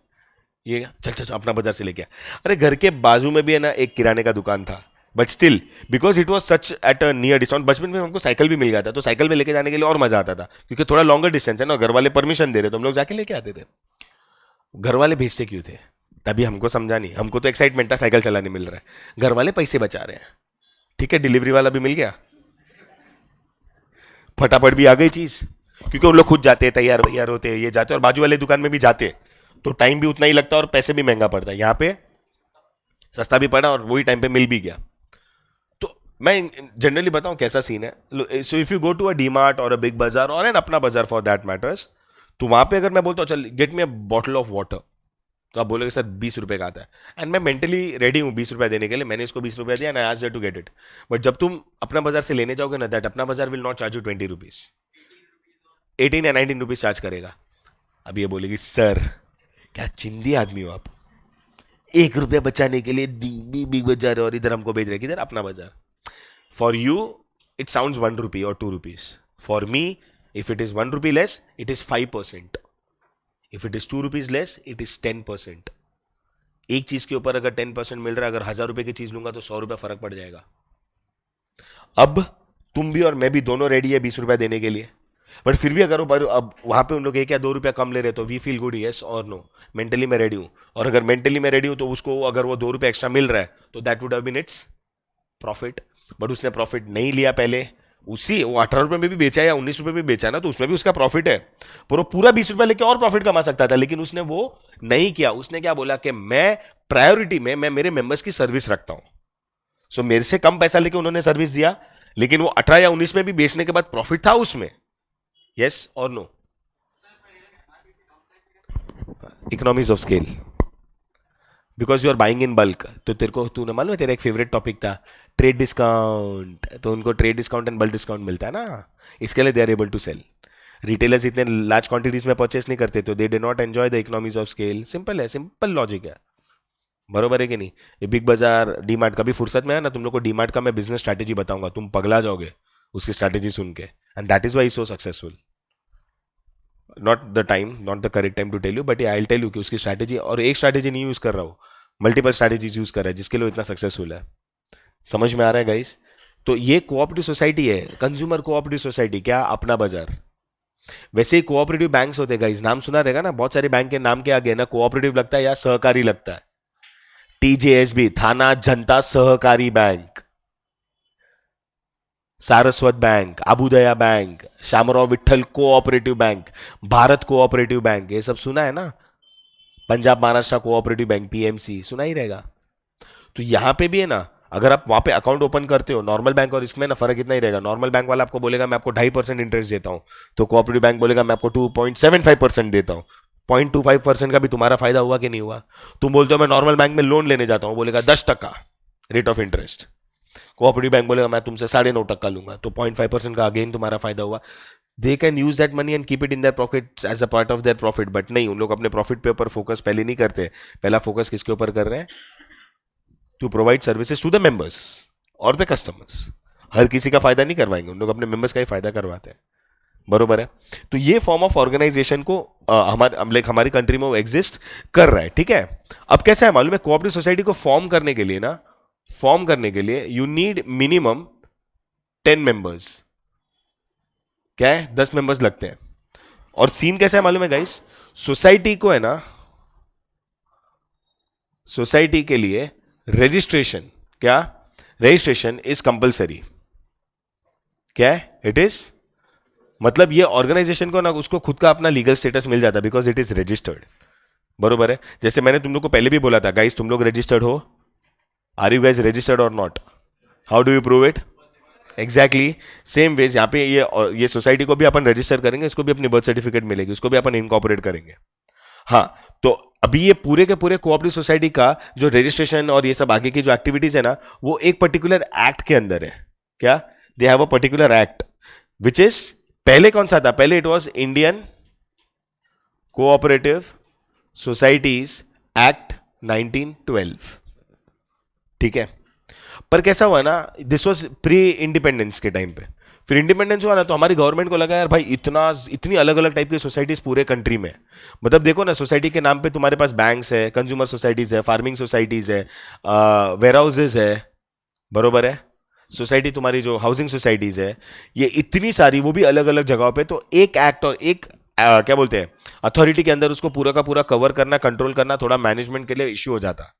ये चल चल चल, अपना बाजार से लेके आ। अरे घर के बाजू में भी है ना एक किराने का दुकान था, but still because it was such at a near discount. बचपन में हमको साइकिल भी मिल गया था, तो साइकिल में लेके जाने के लिए और मजा आता था, क्योंकि थोड़ा लॉन्गर डिस्टेंस है ना, घर वाले परमिशन दे रहे तो हम लोग जाके लेके आते थे। घर वाले भेजते क्यों थे तभी हमको समझा नहीं, हमको तो एक्साइटमेंट था साइकिल चलाने मिल रहा है, घर वाले पैसे बचा रहे हैं। ठीक है, डिलीवरी वाला भी मिल गया, फटाफट भी आ गई चीज, क्योंकि उन लोग खुद जाते हैं, तैयार वैयार होते हैं, ये जाते हैं, और बाजू वाले दुकान में भी जाते हैं, तो टाइम भी उतना ही लगता है और पैसे भी महंगा पड़ता है। यहाँ पे सस्ता भी पड़ा और वही टाइम पे मिल भी गया। तो मैं जनरली बताऊं कैसा सीन है। So if you go to a D Mart और अ बिग बाजार और एन अपना बाजार फॉर दैट मैटर्स, तो वहां पे अगर मैं बोलता हूँ चल get me a bottle of water, तो आप बोलोगे सर 20 रुपए का आता है, एंड मैं मेंटली रेडी हूँ 20 रुपया देने के लिए, मैंने इसको 20 रुपया दिया and I asked to get it. But जब तुम अपना बाजार से लेने जाओगे ना, दैट अपना बाजार will not charge you 20 rupees, 18 या 19 रुपीज चार्ज करेगा। अब ये बोलेगी सर क्या चिंदी आदमी हो आप, 1 रुपया बचाने के लिए बिग बाजार और इधर हमको भेज रहे, किधर अपना बाजार। फॉर यू इट साउंड्स 1 रुपी और 2 rupees, for me if it is 1 rupee less it is 5%, if it is 2 rupees less it is 10%। एक चीज के ऊपर अगर 10% मिल रहा है, अगर 1000 रुपए की चीज लूंगा तो 100 रुपया फर्क पड़ जाएगा। अब तुम भी और मैं भी दोनों रेडी है 20 रुपया देने के लिए, बट फिर भी अगर अब वहां पे उन लोग 1 या 2 रुपया कम ले रहे तो वी फील गुड, यस और नो, मेंटली मैं रेडी हूं। और अगर मेंटली मैं रेडी हूं तो उसको अगर वो 2 रुपया एक्स्ट्रा मिल रहा है तो that would have been its profit. But उसने प्रॉफिट नहीं लिया पहले, उसी वो 18 रुपए में भी बेचा या 19 रुपए में बेचा ना, तो उसमें भी उसका प्रॉफिट है। पर वो पूरा 20 रुपया लेके और प्रॉफिट कमा सकता था, लेकिन उसने वो नहीं किया। उसने क्या बोला कि मैं प्रायोरिटी में मैं मेरे मेंबर्स की सर्विस रखता हूं। सो मेरे से कम पैसा लेके उन्होंने सर्विस दिया, लेकिन वो 18 या 19 में भी बेचने के बाद प्रॉफिट था उसमें, यस और no? Economies of scale, because you are buying in bulk. तो तेरे को तूने मालूम है तेरा एक फेवरेट टॉपिक था ट्रेड डिस्काउंट, तो उनको trade discount and bulk discount मिलता है ना, इसके लिए they are able to sell. Retailers इतने लार्ज क्वांटिटीज में परचेस नहीं करते, तो they do not enjoy the economies of scale. Simple है, सिंपल लॉजिक है, बरोबर है कि नहीं? ये बिग बाजार डी मार्ट, कभी फुर्सत में है ना तुम लोग को डी मार्ट का मैं बिजनेस स्ट्रैटेजी बताऊंगा, तुम पगला जाओगे उसकी स्ट्रैटेजी सुन के, and that is why so successful. Not the time, not the correct time to tell you, but I will tell you कि उसकी स्ट्रैटेजी, और एक स्ट्रैटेजी नहीं यूज कर रहा हो, मल्टीपल स्ट्रैटेजीज यूज कर रहा है, जिसके लिए वो इतना सक्सेसफुल है। समझ में आ रहा है गाइस? तो ये कोऑपरेटिव सोसाइटी है, कंज्यूमर कोऑपरेटिव सोसाइटी, क्या अपना बाजार। वैसे ही कोऑपरेटिव बैंक्स होते हैं गाइस, नाम सुना रहेगा ना, बहुत सारे बैंक के नाम के आगे ना कोऑपरेटिव लगता है या सहकारी लगता है। TJSB, Thane Janata Sahakari bank, Saraswat bank, Abhyudaya bank, Shamrao Vithal cooperative bank, Bharat cooperative bank, ये सब सुना है ना। Punjab Maharashtra cooperative bank, PMC सुना ही रहेगा। तो यहां पे भी है ना, अगर आप वहां पे अकाउंट ओपन करते हो नॉर्मल बैंक और इसमें ना फर्क इतना ही रहेगा, नॉर्मल बैंक वाला आपको बोलेगा मैं आपको 2.5% इंटरेस्ट देता हूं, तो कोऑपरेटिव बैंक बोलेगा मैं आपको 2.75% देता हूं। 0.25% का भी तुम्हारा फायदा हुआ कि नहीं हुआ? तुम बोलते हो मैं नॉर्मल बैंक में लोन लेने जाता हूं, बोलेगा 10% rate of interest, cooperative bank बोलेगा मैं तुमसे 9.5% लूंगा, तो 0.5% का अगेन तुम्हारा फायदा हुआ। They can use that money and keep it in their profit as a part of their profit, but नहीं, उन लोग अपने प्रॉफिट पे ऊपर फोकस पहले नहीं करते, पहला फोकस किसके ऊपर कर रहे हैं? To provide services to the members और द कस्टमर्स। हर किसी का फायदा नहीं करवाएंगे, उन लोग अपने मेंबर्स का ही फायदा करवाते हैं, बरोबर है? तो ये फॉर्म ऑफ ऑर्गेनाइजेशन को हमारी कंट्री में वो एग्जिस्ट कर रहा है, ठीक है? अब कैसा है मालूम है, कोऑपरेटिव सोसाइटी को फॉर्म करने के लिए ना, फॉर्म करने के लिए यू नीड मिनिमम 10 मेंबर्स। क्या है? 10 मेंबर्स लगते हैं। और सीन कैसा है मालूम है गाइस, सोसाइटी को है ना, सोसाइटी के लिए रजिस्ट्रेशन, क्या रजिस्ट्रेशन इज कंपलसरी। क्या है? इट इज, मतलब ये ऑर्गेनाइजेशन को ना उसको खुद का अपना लीगल स्टेटस मिल जाता है बिकॉज इट इज रजिस्टर्ड, बरोबर है? जैसे मैंने तुम लोग को पहले भी बोला था गाइस, तुम लोग रजिस्टर्ड हो? आर यू गाइस रजिस्टर्ड और not? How do you prove it? Exactly same ways यहाँ पे ये सोसाइटी को भी अपन रजिस्टर करेंगे, इसको भी अपनी बर्थ सर्टिफिकेट मिलेगी, इसको भी अपन इनकॉर्पोरेट करेंगे। हाँ, तो अभी ये पूरे के पूरे कोऑपरेटिव सोसाइटी का जो रजिस्ट्रेशन और ये सब आगे की जो एक्टिविटीज है ना, वो एक पर्टिकुलर एक्ट के अंदर है। क्या? दे have a particular act which is, पहले कौन सा था? पहले it was Indian cooperative societies act 1912, ठीक है? पर कैसा हुआ ना, दिस वॉज प्री इंडिपेंडेंस के टाइम पे, फिर इंडिपेंडेंस हुआ ना तो हमारी गवर्नमेंट को लगा यार भाई इतनी अलग अलग टाइप की सोसाइटीज पूरे कंट्री में, मतलब देखो ना, सोसाइटी के नाम पे तुम्हारे पास बैंक्स है, कंज्यूमर सोसाइटीज है, फार्मिंग सोसाइटीज है, वेयर हाउसेज है, बरोबर है? सोसाइटी तुम्हारी जो हाउसिंग सोसाइटीज है, ये इतनी सारी, वो भी अलग अलग जगहों पे, तो एक एक्ट और एक क्या बोलते हैं अथॉरिटी के अंदर उसको पूरा का पूरा कवर करना, कंट्रोल करना थोड़ा मैनेजमेंट के लिए इश्यू हो जाता।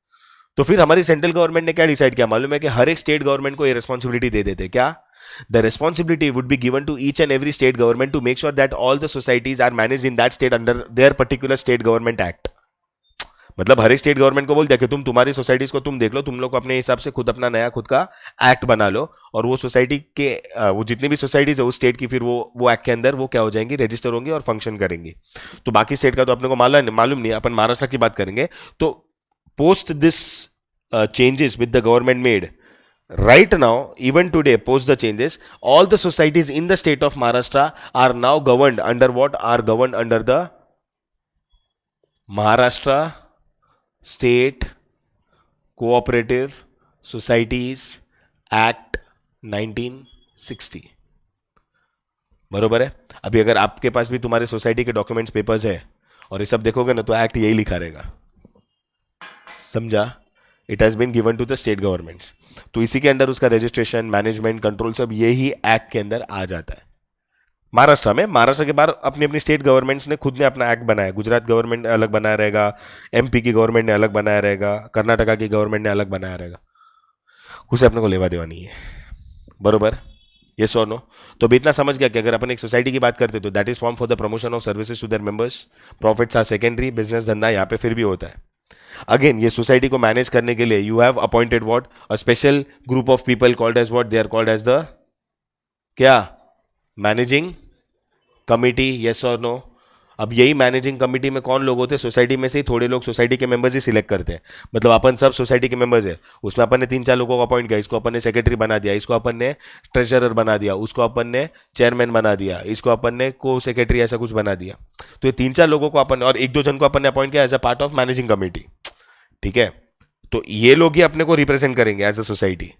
तो फिर हमारी सेंट्रल गवर्नमेंट ने क्या डिसाइड किया मालूम है, कि हर एक स्टेट गवर्नमेंट को ये रिस्पॉन्सिबिलिटी दे देते। क्या? The responsibility would be given to each and every state government to make sure that all the societies are manage in that state under their particular state government act. मतलब हर एक state government को बोल दिया कि तुम तुम्हारी societies को तुम देख लो, तुम लोग को अपने हिसाब से खुद अपना नया खुद का एक्ट बना लो, और वो सोसाइटी के वो जितनी भी सोसाइटीज है उस स्टेट की, फिर वो एक्ट के अंदर वो क्या हो जाएंगी, रजिस्टर होंगी और फंक्शन करेंगी। तो बाकी स्टेट का तो अपने को मालूम नहीं, अपन महाराष्ट्र की बात करेंगे। तो post this changes with the government made right now, even today, post the changes, all the societies in the state of Maharashtra are now governed under what? Are governed under the Maharashtra State Cooperative Societies Act 1960, बरोबर है? अभी अगर आपके पास भी तुम्हारे society के documents papers है और ये सब देखोगे ना, तो एक्ट यही लिखा रहेगा, समझा? It has been given to the state governments, तो इसी के अंदर उसका रजिस्ट्रेशन, मैनेजमेंट, कंट्रोल सब यही एक्ट के अंदर आ जाता है। महाराष्ट्र में, महाराष्ट्र के बाद अपनी अपनी स्टेट गवर्नमेंट्स ने खुद ने अपना एक्ट बनाया, गुजरात गवर्नमेंट ने अलग बनाया रहेगा, एमपी की गवर्नमेंट ने अलग बनाया रहेगा, कर्नाटका की गवर्नमेंट ने अलग बनाया रहेगा, उसे अपने को लेवा देवा नहीं है, बरोबर? ये सो नो? तो अभी इतना समझ गया कि अगर अपन एक सोसाइटी की बात करते तो that is form for the promotion of services to their members, profits are secondary, business धंधा यहाँ पे फिर भी होता है। अगेन ये सोसाइटी को मैनेज करने के लिए you have appointed what? A special group of people called as what? They are called as the क्या? मैनेजिंग कमिटी, यस और नो? अब यही मैनेजिंग कमिटी में कौन लोग होते हैं? सोसाइटी में से ही थोड़े लोग सोसाइटी के मेंबर्स ही सिलेक्ट करते हैं, मतलब अपन सब सोसाइटी के मेंबर्स है, उसमें अपन ने 3-4 लोगों को अपॉइंट किया, इसको अपन ने सेक्रेटरी बना दिया, इसको अपन ने ट्रेजरर बना दिया, उसको अपन ने चेयरमैन बना दिया, इसको अपन ने को सेक्रेटरी ऐसा कुछ बना दिया। तो ये 3-4 लोगों को अपन और 1-2 जन को अपन ने अपॉइंट किया as a part of managing committee, ठीक है? तो ये लोग ही अपने को रिप्रेजेंट करेंगे एज अ सोसाइटी,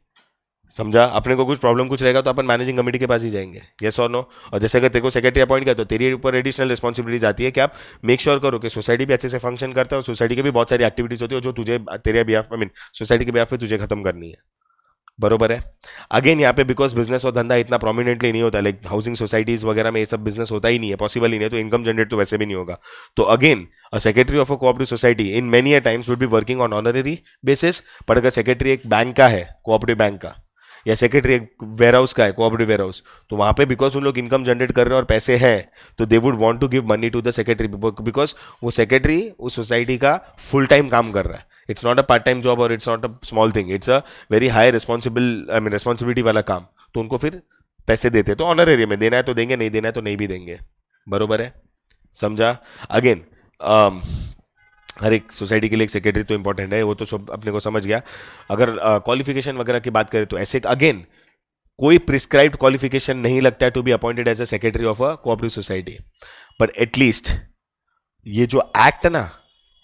समझा? अपने को कुछ प्रॉब्लम कुछ रहेगा तो अपन मैनेजिंग कमेटी के पास ही जाएंगे, यस और नो? और जैसे अगर तेरे को सेक्रेटरी अपॉइंट किया तो तेरे ऊपर एडिशनल रिस्पॉन्सिबिलिटीज आती है कि आप मेक श्योर करो कि सोसाइटी भी अच्छे से फंक्शन करता है, और सोसाइटी की भी बहुत सारी एक्टिविटीज होती है जो तुझे तेरे बिहाफ, आई मीन सोसाइटी के बिहाफ पे तुझे खत्म करनी है, बरोबर है? अगेन यहाँ पे बिकॉज बिजनेस और धंधा इतना प्रोमिनेंटली नहीं होता, लाइक हाउसिंग सोसाइटीज वगैरह में ये सब बिजनेस होता ही नहीं है, पॉसिबल ही नहीं है, तो इनकम जनरेट तो वैसे भी नहीं होगा। तो again a secretary of a cooperative society in many a times would be working on honorary basis, पर अगर सेक्रेटरी एक बैंक का है, कोऑपरेटिव बैंक का, या सेक्रेटरी एक वेयर हाउस का है, कोऑपरेटिव वेयर हाउस, तो वहां पे बिकॉज उन लोग इनकम जनरेट कर रहे हैं और पैसे हैं, तो they would want to give money to the secretary, because वो सेक्रेटरी उस सोसाइटी का फुल टाइम काम कर रहा है, it's not a part time job और it's not a small thing, it's a very high responsible, I mean responsibility वाला काम। तो उनको फिर पैसे देते हैं, तो ऑनर एरिया में देना है तो देंगे, नहीं देना है तो नहीं भी देंगे। बरोबर है, समझा? अगेन हर एक सोसाइटी के लिए एक सेक्रेटरी तो इंपॉर्टेंट है, वो तो सब अपने को समझ गया। अगर क्वालिफिकेशन वगैरह की बात करें तो ऐसे अगेन कोई प्रिस्क्राइब्ड क्वालिफिकेशन नहीं लगता है to be appointed as a secretary of a cooperative society, पर एटलीस्ट ये जो एक्ट है ना,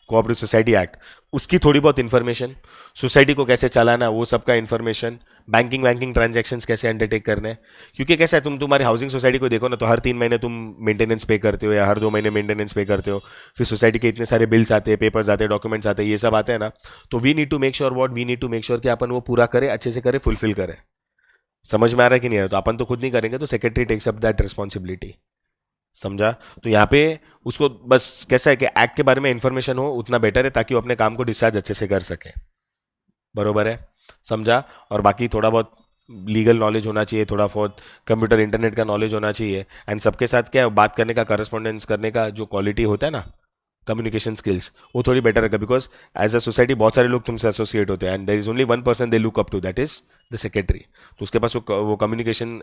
कोऑपरेटिव सोसाइटी एक्ट, उसकी थोड़ी बहुत इंफॉर्मेशन, सोसाइटी को कैसे चलाना वो सबका इंफॉर्मेशन, बैंकिंग वैंकिंग ट्रांजैक्शंस कैसे अंडरटेक करने हैं। क्योंकि कैसा है, तुम तुम्हारी हाउसिंग सोसाइटी को देखो ना, तो हर 3 महीने तुम मेंटेनेंस पे करते हो या हर 2 महीने मेंटेनेंस पे करते हो, फिर सोसाइटी के इतने सारे बिल्स आते हैं, पेपर्स आते हैं, डॉक्यूमेंट्स आते हैं, ये सब आते हैं ना। तो we need to make sure what we need to make sure कि अपन वो पूरा करें, अच्छे से करें, फुलफिल करें। समझ में आ रहा है कि नहीं आ रहा? तो अपन तो खुद नहीं करेंगे, तो secretary takes up that responsibility. समझा? तो यहाँ पे उसको बस कैसा है कि एक्ट के बारे में इंफॉर्मेशन हो उतना बेटर है, ताकि वो अपने काम को डिस्चार्ज अच्छे से कर सके। बरोबर है, समझा? और बाकी थोड़ा बहुत लीगल नॉलेज होना चाहिए, थोड़ा बहुत कंप्यूटर इंटरनेट का नॉलेज होना चाहिए, एंड सबके साथ क्या है, बात करने का, करस्पॉन्डेंस करने का जो क्वालिटी होता है ना, कम्युनिकेशन स्किल्स, वो थोड़ी बेटर रहेगा। बिकॉज एज अ सोसाइटी बहुत सारे लोग तुमसे एसोसिएट होते हैं, and there is only one person they look up to, that is the secretary. तो उसके पास वो कम्युनिकेशन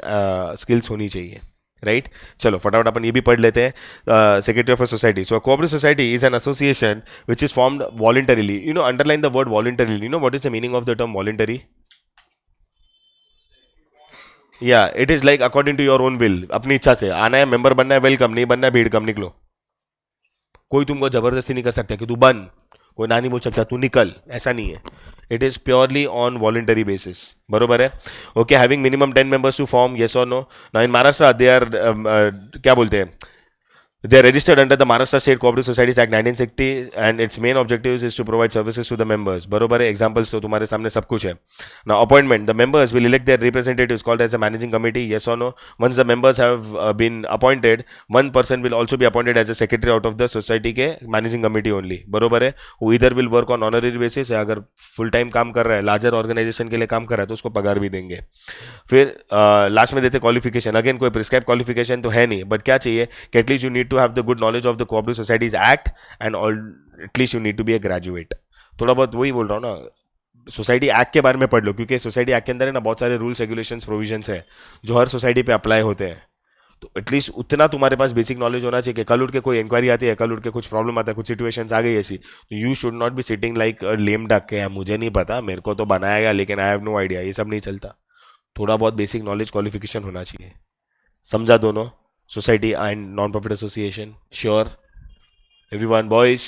स्किल्स होनी चाहिए, राइट? चलो फटाफट अपन ये भी पढ़ लेते हैं। Secretary of a society, so cooperative society is an association which is formed voluntarily. You know, underline the word voluntarily. You know what is the meaning of the term voluntary? या it is like according to your own will, अपनी इच्छा से आना है, member बनना है, welcome, नहीं बनना है, भीड़ कम, निकलो। कोई तुमको जबरदस्ती नहीं कर सकता कि तू बन, कोई ना नहीं बोल सकता तू निकल, ऐसा नहीं है। It is purely on voluntary basis. बरोबर है? Okay, having minimum 10 members to form, yes और no? Now in Maharashtra they are, क्या बोलते हैं, they are registered under the Maharashtra State Cooperative Societies Act 1960, and its main objectives is to provide services to the members. बरोबर है? Examples तो तुम्हारे सामने सब कुछ है. Now appointment, the members will elect their representatives called as a managing committee. Yes or no? Once the members have been appointed, one person will also be appointed as a secretary out of the society के managing committee only. बरोबर है? Who either will work on honorary basis, या अगर full time काम कर रहा है, larger organization के लिए काम कर रहा है, तो उसको पगार भी देंगे। फिर लास्ट में देते क्वालिफिकेशन। अगेन कोई प्रिस्क्राइब क्वालिफिकेशन तो है नहीं, बट क्या चाहिए कि at least you need to have the good knowledge of the cooperative societies act, and at least you need to be a graduate. थोड़ा बहुत वही बोल रहा हूँ ना, सोसाइटी एक्ट के बारे में पढ़ लो, क्योंकि सोसाइटी एक्ट के अंदर है ना बहुत सारे रूल्स रेगुलेशंस प्रोविजंस है जो हर सोसाइटी पे अप्लाई होते हैं। तो एटलीस्ट उतना तुम्हारे पास बेसिक नॉलेज होना चाहिए कि कल उठ के कोई इंक्वायरी आती है, कल उठ के कुछ प्रॉब्लम आता है, कुछ सिचुएशंस आ गई ऐसी, तो you should not be sitting like lame duck के मुझे नहीं पता, मेरे को तो बनाया गया लेकिन आई हैव नो आइडिया, ये सब नहीं चलता। थोड़ा बहुत बेसिक नॉलेज क्वालिफिकेशन होना चाहिए। समझा दोनों? Society and non profit association, sure everyone boys?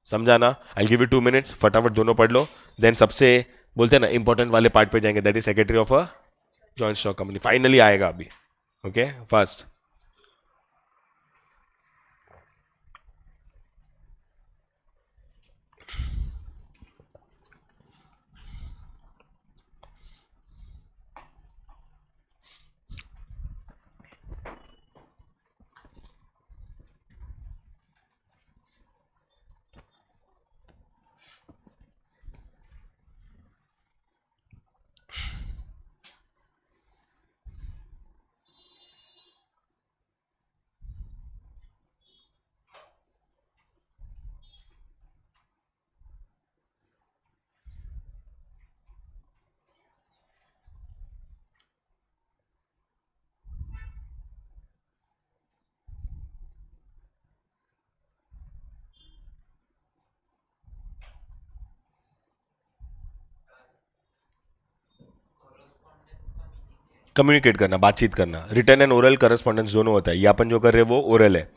समझा ना? आई गिव यू 2 मिनट्स, फटाफट दोनों पढ़ लो, देन सबसे बोलते हैं ना इंपॉर्टेंट वाले पार्ट पे जाएंगे, that is secretary of a joint stock company. Finally आएगा अभी। ओके, फर्स्ट कम्युनिकेट करना, बातचीत करना, रिटर्न एंड ओरल करस्पॉन्डेंस दोनों होता है। ये अपन जो कर रहे हैं वो ओरल है,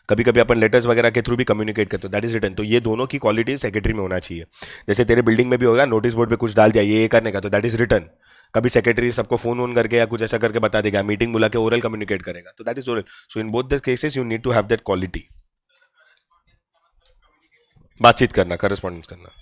कभी कभी अपन लेटर्स वगैरह के थ्रू भी कम्युनिकेट करते हो, दैट इज रिटर्न। तो ये दोनों की क्वालिटी सेक्रेटरी में होना चाहिए। जैसे तेरे बिल्डिंग में भी होगा, नोटिस बोर्ड पे कुछ डाल दिया ये करने का, तो दैट इज रिटर्न। कभी सेक्रेटरी सबको फोन ऑन करके या कुछ ऐसा करके बता देगा, मीटिंग बुला के ओरल कम्युनिकेट करेगा, तो that is oral. So in both the cases you need to have that quality. बातचीत करना, करस्पॉन्डेंस करना।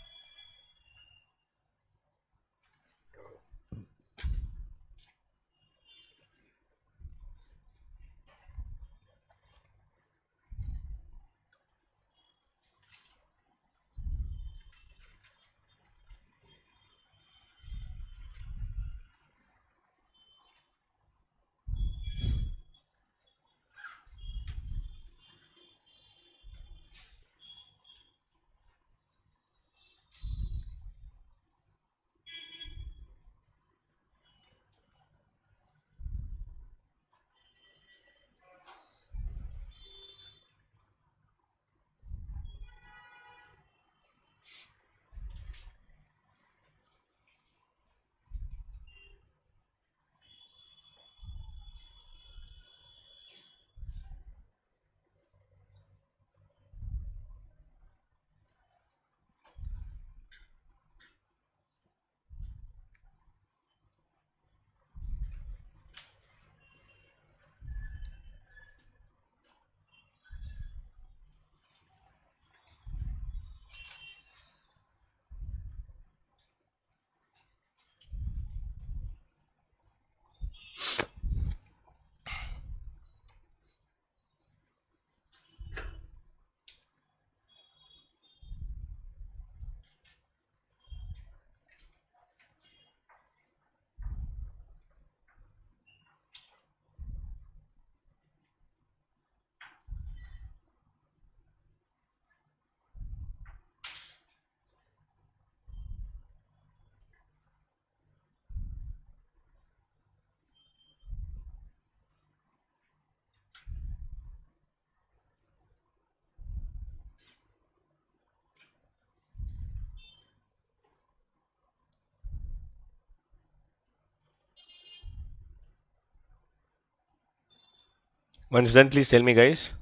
Once done, please tell me, guys.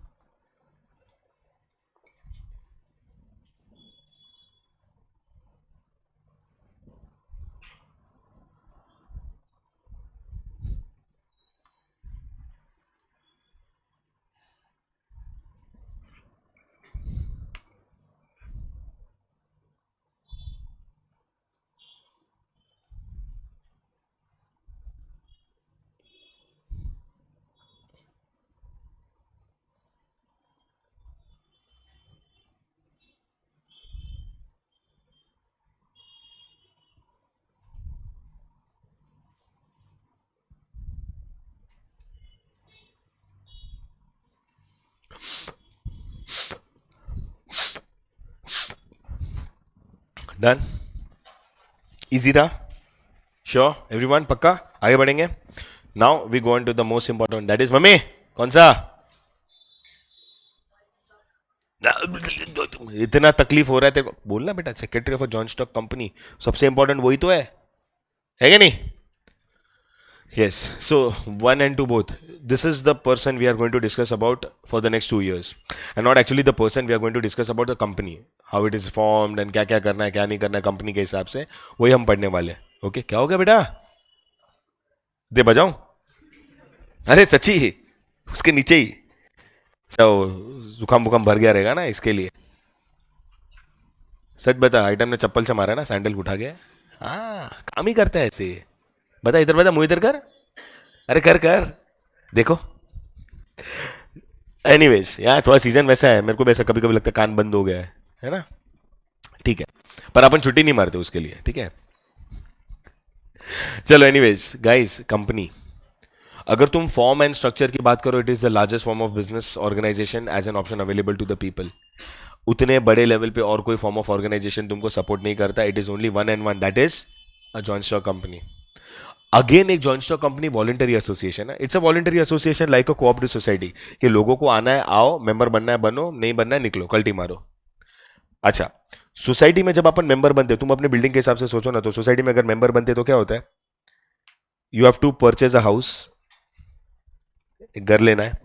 Done. Easy था. Sure, everyone, पक्का आगे बढ़ेंगे. Now we go on to the most important. That is mummy कौन सा? इतना तकलीफ हो रहा है तेरे को बोलना बेटा. Secretary of John stock company सबसे इंपॉर्टेंट वही तो है क्या नहीं? Yes, so one and two both. This is the person we are going to discuss about for the next 2 years, and not actually the person. We are going to discuss about the company, how it is formed, and क्या क्या करना है क्या नहीं करना है company के हिसाब से. वही हम पढ़ने वाले. ओके, क्या हो गया बेटा? दे बजाऊं? अरे सच्ची उसके नीचे ही जुकाम बुकाम भर गया रहेगा ना, इसके लिए. सच बता, आइटम ने चप्पल से मारा ना, सैंडल उठा गया. हाँ, काम ही करता है ऐसे. बता इधर, बता मुंह इधर कर. अरे कर कर देखो. एनीवेज यार, थोड़ा सीजन वैसा है, मेरे को भी ऐसा कभी कभी लगता है कान बंद हो गया है ना. ठीक है, पर अपन छुट्टी नहीं मारते उसके लिए. ठीक है, चलो. एनीवेज गाइस, कंपनी अगर तुम फॉर्म एंड स्ट्रक्चर की बात करो, it is the largest form of business organisation as an option available to the people. उतने बड़े लेवल पे और कोई फॉर्म ऑफ ऑर्गेनाइजेशन तुमको सपोर्ट नहीं करता. It is only one and one, that is a joint stock company. Again एक joint stock company voluntary association है. It's a voluntary association like a cooperative society, कि लोगों को आना है आओ, मेंबर बनना है बनो, नहीं बनना है निकलो, कल्टी मारो. अच्छा, सोसाइटी में जब अपन मेंबर बनते हो, तुम अपने बिल्डिंग के हिसाब से सोचो ना, तो सोसाइटी में अगर मेंबर बनते तो क्या होता है? You have to purchase a house. एक घर लेना है.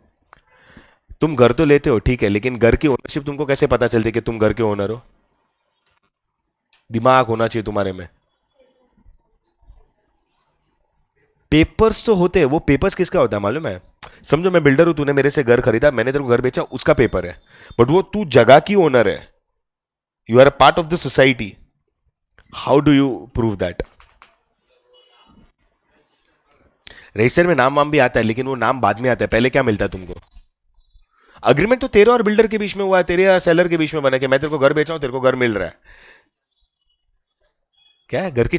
तुम घर तो लेते हो ठीक है, लेकिन घर की ओनरशिप तुमको कैसे पता चलती है कि तुम घर के ओनर हो? दिमाग होना चाहिए तुम्हारे में. पेपर्स तो होते हैं. वो पेपर्स किसका होता है मालूम है? समझो मैं बिल्डर हूं, तूने मेरे से घर खरीदा, मैंने तेरे को घर बेचा, उसका पेपर है. बट वो तू जगह की ओनर है. You are a part of the society. How do you prove that? Register में नाम वाम भी आता है, लेकिन वो नाम बाद में आता है. पहले क्या मिलता है तुमको? अग्रीमेंट तो तेरे और बिल्डर के बीच में हुआ है, तेरे या सेलर के बीच में बना, कि मैं तेरे को घर बेचा हूं, तेरे को घर मिल रहा है. क्या है घर की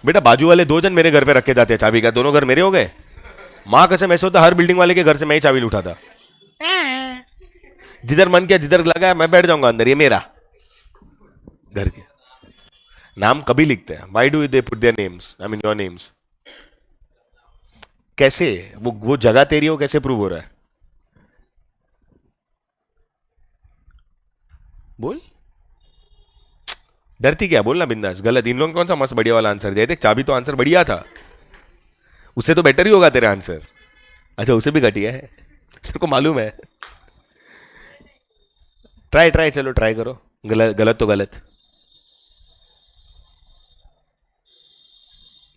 बेटा बाजू वाले 2 जन मेरे घर पे रखे जाते हैं चाबी का, दोनों घर मेरे हो गए. मां कसम ऐसे होता, हर बिल्डिंग वाले के घर से मैं ही चाबी उठा था. जिधर मन किया जिधर लगा मैं बैठ जाऊंगा अंदर, ये मेरा घर के. नाम कभी लिखते हैं? Why do they put their names, I mean your names? कैसे वो जगह तेरी हो, कैसे प्रूव हो रहा है? बोल. डरती क्या? बोलना बिंदास. गलत. इन लोगों ने कौन सा मस्त बढ़िया वाला आंसर दिया? देख चाबी तो आंसर बढ़िया था, उससे तो बेटर ही होगा तेरा आंसर. अच्छा, उसे भी घटिया है, तेरे को मालूम है. ट्राई ट्राई, चलो ट्राई करो. गलत गलत तो गलत.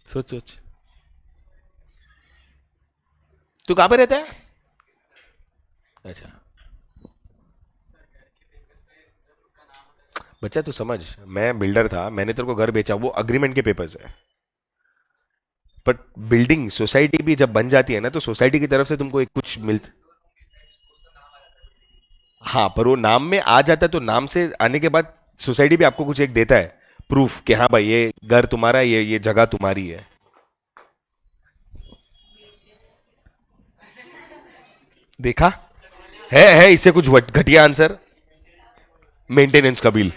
सोच सोच. तू कहां पे रहता है? अच्छा बच्चा, तू समझ, मैं बिल्डर था, मैंने तेरे को घर बेचा, वो अग्रीमेंट के पेपर्स है. बट बिल्डिंग सोसाइटी भी जब बन जाती है ना, तो सोसाइटी की तरफ से तुमको एक कुछ मिलता. हाँ, पर वो नाम में आ जाता है, तो नाम से आने के बाद सोसाइटी भी आपको कुछ एक देता है प्रूफ, कि हाँ भाई ये घर तुम्हारा है, ये जगह तुम्हारी है. देखा? है इससे कुछ घटिया आंसर? मेंटेनेंस का बिल.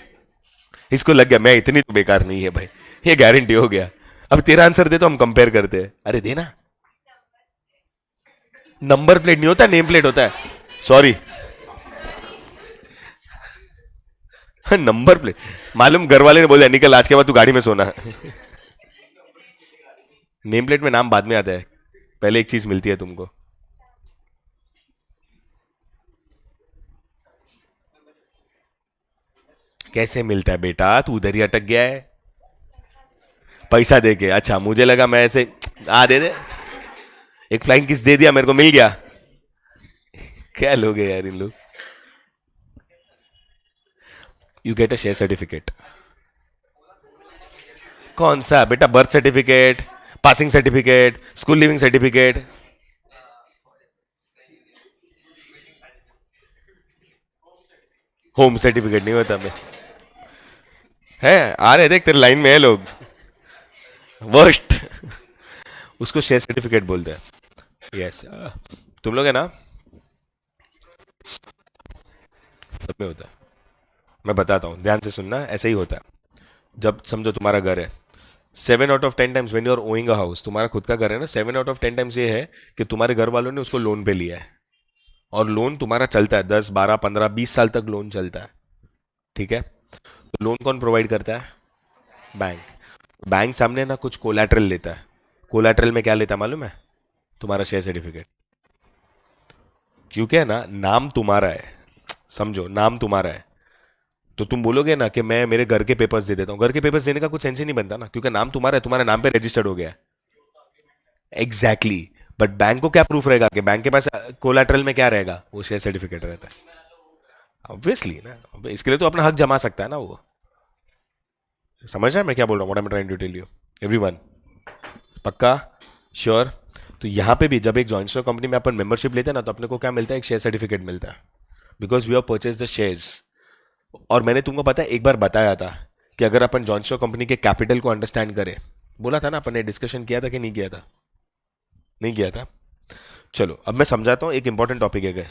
इसको लग गया मैं इतनी तो बेकार नहीं है भाई, ये गारंटी हो गया. अब तेरा आंसर दे तो हम कंपेयर करते हैं. अरे देना. नंबर प्लेट नहीं होता, नेम प्लेट होता है. Sorry, number plate. मालूम घर वाले ने बोला निकल आज के बाद तू गाड़ी में सोना. नेम प्लेट में नाम बाद में आता है, पहले एक चीज मिलती है तुमको. कैसे मिलता है बेटा, तू उधर ही अटक गया है। पैसा दे के? अच्छा, मुझे लगा मैं ऐसे दे दे, एक फ्लाइंग किस दे दिया, मेरे को मिल गया। क्या लोग हैं यार इन लोग। You get a share certificate. कौन सा बेटा? Birth certificate, passing certificate, school leaving certificate. Home certificate नहीं होता मैं। है आ रहे, देख तेरे लाइन में है लोग। वर्स्ट। उसको शेयर सर्टिफिकेट बोलते हैं। यस। तुम लोग है ना, सब में होता है। मैं बताता हूँ, ध्यान से सुनना, ऐसे ही होता है। जब समझो तुम्हारा घर है, 7 out of 10 times when you are owing a house, तुम्हारा खुद का घर है ना, 7 out of 10 टाइम्स ये है कि तुम्हारे घर वालों ने उसको लोन पे लिया है, और लोन तुम्हारा चलता है 10 12 15 20 साल तक लोन चलता है। ठीक है? तो लोन कौन प्रोवाइड करता है? बैंक। बैंक सामने ना कुछ कोलैटरल लेता है। कोलैटरल में क्या लेता है मालूम है? तुम्हारा शेयर सर्टिफिकेट। क्योंकि है ना, नाम तुम्हारा है, समझो नाम तुम्हारा है, तो तुम बोलोगे ना कि मैं मेरे घर के पेपर्स दे देता हूं। घर के पेपर्स देने का कुछ सेंस ही नहीं बनता ना, क्योंकि नाम तुम्हारा है, तुम्हारे नाम पे रजिस्टर्ड हो गया है। Exactly exactly. बट बैंक को क्या प्रूफ रहेगा? कि बैंक के पास कोलैटरल में क्या रहेगा? वो शेयर सर्टिफिकेट रहता है। ऑब्वियसली ना, इसके लिए तो अपना हक जमा सकता है ना वो। समझ रहा है मैं क्या बोल रहा हूँ? What I am trying to tell you everyone. पक्का? श्योर? तो यहां पे भी जब एक जॉइंट स्टॉक कंपनी में अपन मेंबरशिप लेते हैं ना, तो अपने को क्या मिलता है? एक शेयर सर्टिफिकेट मिलता है, because we have purchase the shares. और मैंने तुमको पता है एक बार बताया था कि अगर अपन जॉइंट स्टॉक कंपनी के कैपिटल को अंडरस्टैंड करें, बोला था ना अपन ने, डिस्कशन किया था कि नहीं किया था? नहीं किया था? चलो अब मैं समझाता हूँ, एक इंपॉर्टेंट टॉपिक है।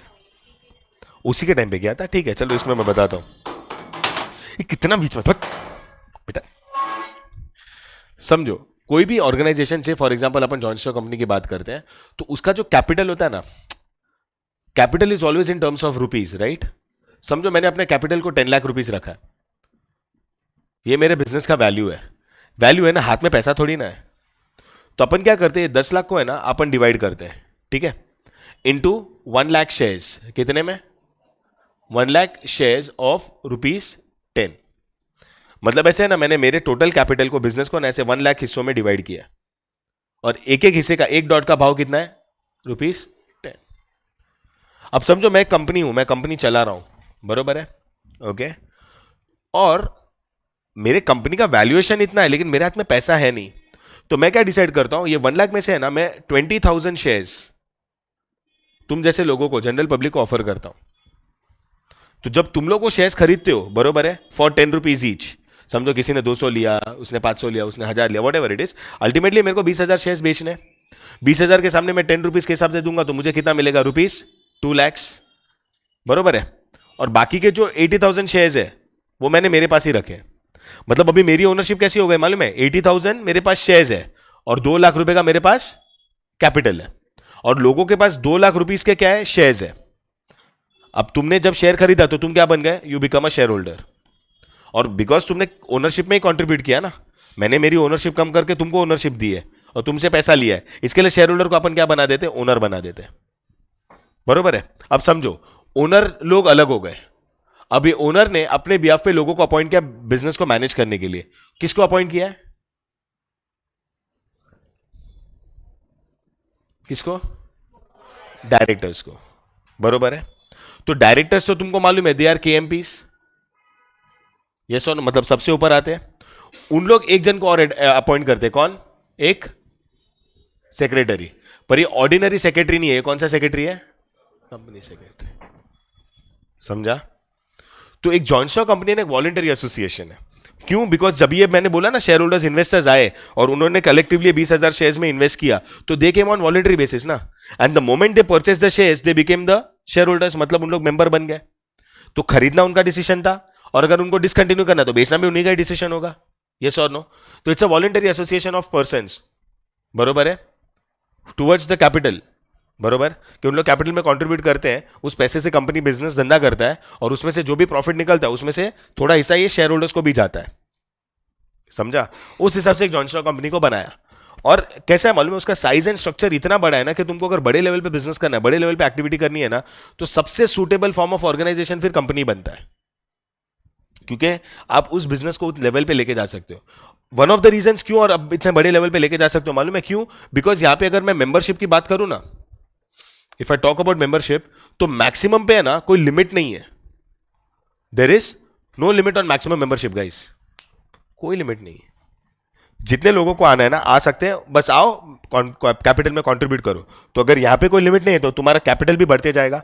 उसी के टाइम पे किया था, ठीक है? चलो इसमें मैं बताता हूँ। ये कितना बीच में बेटा, समझो कोई भी ऑर्गेनाइजेशन से, for example upon joint stock company की बात करते हैं, तो उसका जो कैपिटल होता है ना, capital is always in terms of rupees, right? समझो मैंने अपने कैपिटल को 10 लाख रुपीज रखा है, ये मेरे बिजनेस का वैल्यू है। वैल्यू है ना, हाथ में पैसा थोड़ी ना है। तो अपन क्या करते हैं, 10 लाख को है ना अपन डिवाइड करते हैं, ठीक है, इंटू 1 लाख शेयर्स। कितने में? 1 लाख शेयर्स ऑफ ₹10। मतलब ऐसे है ना, मैंने मेरे टोटल कैपिटल को, बिजनेस को ना, ऐसे 1 लाख हिस्सों में डिवाइड किया, और एक एक हिस्से का एक डॉट का भाव कितना है? ₹10। अब समझो मैं कंपनी हूं, मैं कंपनी चला रहा हूं, बरोबर है? ओके। और मेरे कंपनी का वैल्यूएशन इतना है, लेकिन मेरे हाथ में पैसा है नहीं। तो मैं क्या डिसाइड करता हूं, ये 1 लाख में से है ना, मैं 20,000 शेयर्स तुम जैसे लोगों को, जनरल पब्लिक को ऑफर करता हूं। तो जब तुम लोग वो शेयर्स खरीदते हो, बरोबर है, फॉर 10 रुपीज ईच, समझो किसी ने 200 लिया, उसने 500 लिया, उसने 1000 लिया, what ever it is, ultimately मेरे को 20,000 शेयर्स बेचने। 20,000 के सामने मैं 10 रुपीज के हिसाब से दूंगा, तो मुझे कितना मिलेगा? ₹2 lakhs, बरोबर है? और बाकी के जो 80,000 शेयर्स है, वो मैंने मेरे पास ही रखे। मतलब अभी मेरी ओनरशिप कैसी हो गई मालूम है? 80,000 मेरे पास शेयर्स है, और 2 लाख रुपए का मेरे पास कैपिटल है, और लोगों के पास 2 लाख रुपीज के क्या है? शेयर्स है। अब तुमने जब शेयर खरीदा तो तुम क्या बन गए? You become a share holder. और बिकॉज तुमने ओनरशिप में ही कॉन्ट्रीब्यूट किया ना, मैंने मेरी ओनरशिप कम करके तुमको ओनरशिप दी है, और तुमसे पैसा लिया है, इसके लिए शेयर होल्डर को अपन क्या बना देते? ओनर बना देते। बरोबर है? अब समझो ओनर लोग अलग हो गए। अब ये ओनर ने अपने बिहाफ पे लोगों को अपॉइंट किया बिजनेस को मैनेज करने के लिए। किसको अपॉइंट किया है? किसको? डायरेक्टर्स को। बरोबर है? तो डायरेक्टर्स तो तुमको मालूम है, दे आर KMPs। यस और नो? मतलब सबसे ऊपर आते हैं। उन लोग एक जन को और अपॉइंट करते हैं। कौन? एक सेक्रेटरी। पर ये ऑर्डिनरी सेक्रेटरी नहीं है। कौन सा सेक्रेटरी है? Company secretary. समझा? तो एक जॉइंट स्टॉक कंपनी ने एक वॉलंटरी एसोसिएशन है। क्यों? बिकॉज जब ये मैंने बोला ना, शेयर होल्डर्स इन्वेस्टर्स आए और उन्होंने कलेक्टिवली 20,000 शेयर्स में इन्वेस्ट किया, तो दे केम ऑन वॉलंटरी बेसिस ना, and the moment they purchase the shares they became the share holders. मतलब उन लोग मेंबर बन गए। तो खरीदना उनका डिसीजन था, और अगर उनको डिसकंटिन्यू करना तो बेचना भी उन्हीं का डिसीजन होगा। यस और नो? तो it's a voluntary association of persons, बरोबर है, टुवर्ड्स द कैपिटल। बरोबर? कि उन लोग कैपिटल में कंट्रीब्यूट करते हैं, उस पैसे से कंपनी बिजनेस धंधा करता है, और उसमें से जो भी प्रॉफिट निकलता है उसमें से थोड़ा हिस्सा ये शेयर होल्डर्स को भी जाता है। समझा? उस हिसाब से एक जॉइंट स्टॉक कंपनी को बनाया। और कैसा है मालूम है? उसका साइज एंड स्ट्रक्चर इतना बड़ा है ना, कि तुमको अगर बड़े लेवल पे बिजनेस करना है, बड़े लेवल पे एक्टिविटी करनी है ना, तो सबसे सुटेबल फॉर्म ऑफ ऑर्गेनाइजेशन फिर कंपनी बनता है। क्योंकि आप उस बिजनेस को उस लेवल पे लेके जा सकते हो. वन ऑफ द रीजंस क्यों और अब इतने बड़े लेवल पे लेके जा सकते हो मालूम है क्यों? बिकॉज यहां पे अगर मैं मेंबरशिप की बात करूं ना, if I talk about membership, तो मैक्सिमम पे है ना कोई लिमिट नहीं है. There is no limit on maximum membership guys. कोई लिमिट नहीं है. जितने लोगों को आना है ना आ सकते हैं, बस आओ, कैपिटल में कंट्रीब्यूट करो. तो अगर यहां पे कोई लिमिट नहीं है तो तुम्हारा कैपिटल भी बढ़ते जाएगा.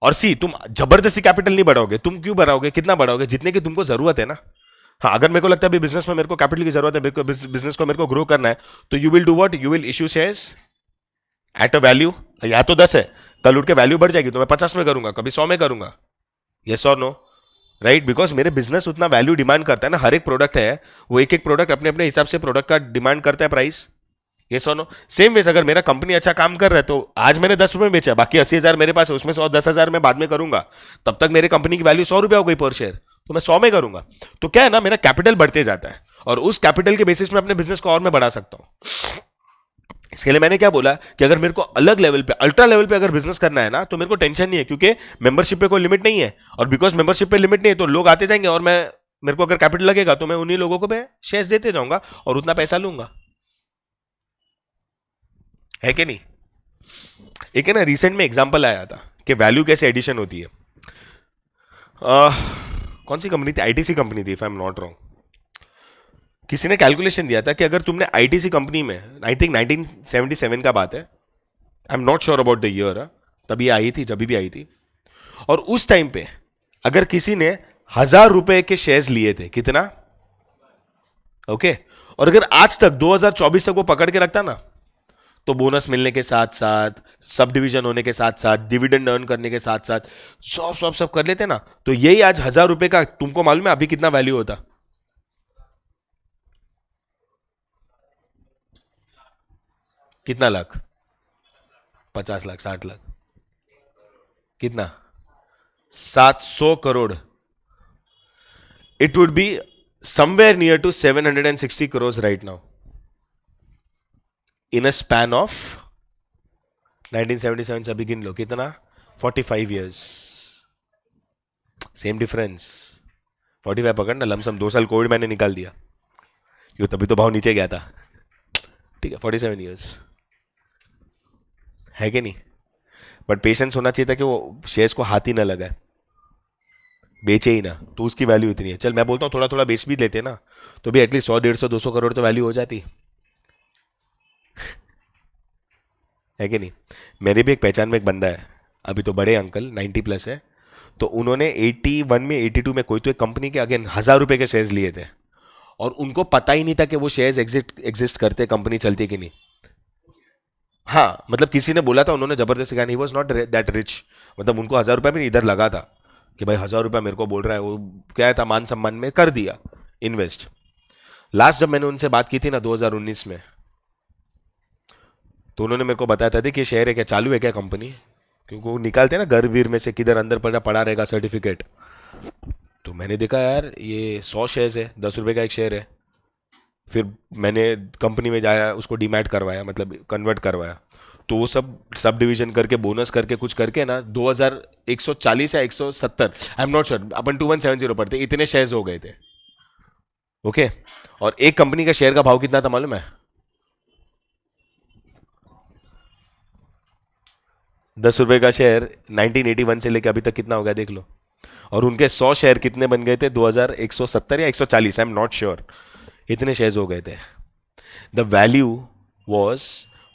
और सी, तुम जबरदस्ती कैपिटल नहीं बढ़ाओगे. तुम क्यों बढ़ाओगे? कितना बढ़ाओगे? जितने की तुमको जरूरत है ना. हाँ, अगर मेरे को लगता है अभी बिजनेस में मेरे को कैपिटल की जरूरत है, बिजनेस को मेरे को ग्रो करना है, तो you will do what? You will issue shares at a value. या तो 10 है, कल उठ के वैल्यू बढ़ जाएगी तो मैं 50 में करूंगा, कभी 100 में करूंगा. यस और नो? राइट. बिकॉज मेरे बिजनेस उतना वैल्यू डिमांड करता है ना. हर एक प्रोडक्ट है, वो एक एक प्रोडक्ट अपने अपने हिसाब से प्रोडक्ट का डिमांड करता है प्राइस. ये सोनो सेम वेज अगर मेरा कंपनी अच्छा काम कर रहा है तो आज मैंने 10 रुपए में बेचा, बाकी 80,000 मेरे पास है, उसमें से और 10,000 मैं बाद में करूंगा, तब तक मेरे कंपनी की वैल्यू 100 रुपया हो गई पर शेयर, तो मैं 100 में करूंगा. तो क्या है ना, मेरा कैपिटल बढ़ते जाता है और उस कैपिटल के बेसिस में अपने बिजनेस को और मैं बढ़ा सकता हूं. इसके लिए मैंने क्या बोला कि अगर मेरे को अलग लेवल पे, अल्ट्रा लेवल पे अगर बिजनेस करना है ना, तो मेरे को टेंशन नहीं है, क्योंकि मेंबरशिप पे कोई लिमिट नहीं है. और बिकॉज मेंबरशिप पे लिमिट नहीं है तो लोग आते जाएंगे और मैं, मेरे को अगर कैपिटल लगेगा तो मैं उन्हीं लोगों को मैं शेयर्स देते जाऊंगा और उतना पैसा लूंगा. है कि नहीं? एक है ना, रिसेंट में एग्जांपल आया था कि वैल्यू कैसे एडिशन होती है. कौन सी कंपनी थी? आईटीसी कंपनी थी, if I am not wrong. किसी ने कैलकुलेशन दिया था कि अगर तुमने आईटीसी कंपनी में, आई थिंक 1977 का बात है, I am not sure about the year, तब ये आई थी, जब भी आई थी, और उस टाइम पे अगर किसी ने 1,000 रुपए के शेयर्स लिए थे, कितना? ओके. और अगर आज तक 2024 तक वो पकड़ के रखता ना, तो बोनस मिलने के साथ साथ, सब डिवीजन होने के साथ साथ, डिविडेंड अर्न करने के साथ साथ सब सब सब कर लेते ना, तो यही आज 1,000 रुपए का तुमको मालूम है अभी कितना वैल्यू होता? कितना लाख? 50 लाख, 60 लाख, कितना? 700 crore. It would be somewhere near to 760 crores right now, in a span of 1977 से अभी गिन लो कितना, 45 years. Same difference. 45 पकड़ना लमसम, 2 साल कोविड मैंने निकाल दिया, क्यों? तभी तो भाव नीचे गया था. ठीक है, 47 years. है कि नहीं? बट पेशेंस होना चाहिए था कि वो शेयर्स को हाथ ही ना लगाए, बेचे ही ना, तो उसकी वैल्यू इतनी है. चल मैं बोलता हूँ थोड़ा थोड़ा बेच भी लेते ना, तो भी एटलीस्ट 100, 150, 200 करोड़ तो वैल्यू हो जाती. है कि नहीं? मेरे भी एक पहचान में एक बंदा है, अभी तो बड़े अंकल 90+ है, तो उन्होंने 81 में 82 में कोई तो एक कंपनी के अगेन 1,000 रुपए के शेयर्स लिए थे, और उनको पता ही नहीं था कि वो शेयर्स एग्जिस्ट करते, कंपनी चलती कि नहीं. हाँ, मतलब किसी ने बोला था, उन्होंने जबरदस्ती कहा. ही वॉज नॉट दैट रिच, मतलब उनको 1,000 रुपया भी इधर लगा था कि भाई 1,000 रुपया मेरे को बोल रहा है, वो क्या था, मान सम्मान में कर दिया इन्वेस्ट. लास्ट जब मैंने उनसे बात की थी ना 2019 में, तो उन्होंने मेरे को बताया था कि शेयर है क्या, चालू है क्या कंपनी, क्योंकि वो निकालते हैं ना घर वीर में से, किधर अंदर पड़ा पड़ा रहेगा सर्टिफिकेट. तो मैंने देखा यार ये 100 शेयर्स है, 10 रुपए का एक शेयर है. फिर मैंने कंपनी में जाया, उसको डीमैट करवाया, मतलब कन्वर्ट करवाया, तो वो सब सब डिवीजन करके, बोनस करके, कुछ करके ना 2,140 या 170, आई एम नॉट श्योर, अपन 2170 पढ़ते, इतने शेयर्स हो गए थे. ओके. और एक कंपनी का शेयर का भाव कितना था मालूम है? 10 रुपए का शेयर 1981 से लेकर अभी तक कितना हो गया देख लो. और उनके 100 शेयर कितने बन गए थे? 2,170 या 140, आई एम नॉट श्योर, इतने शेयर्स हो गए थे. The value was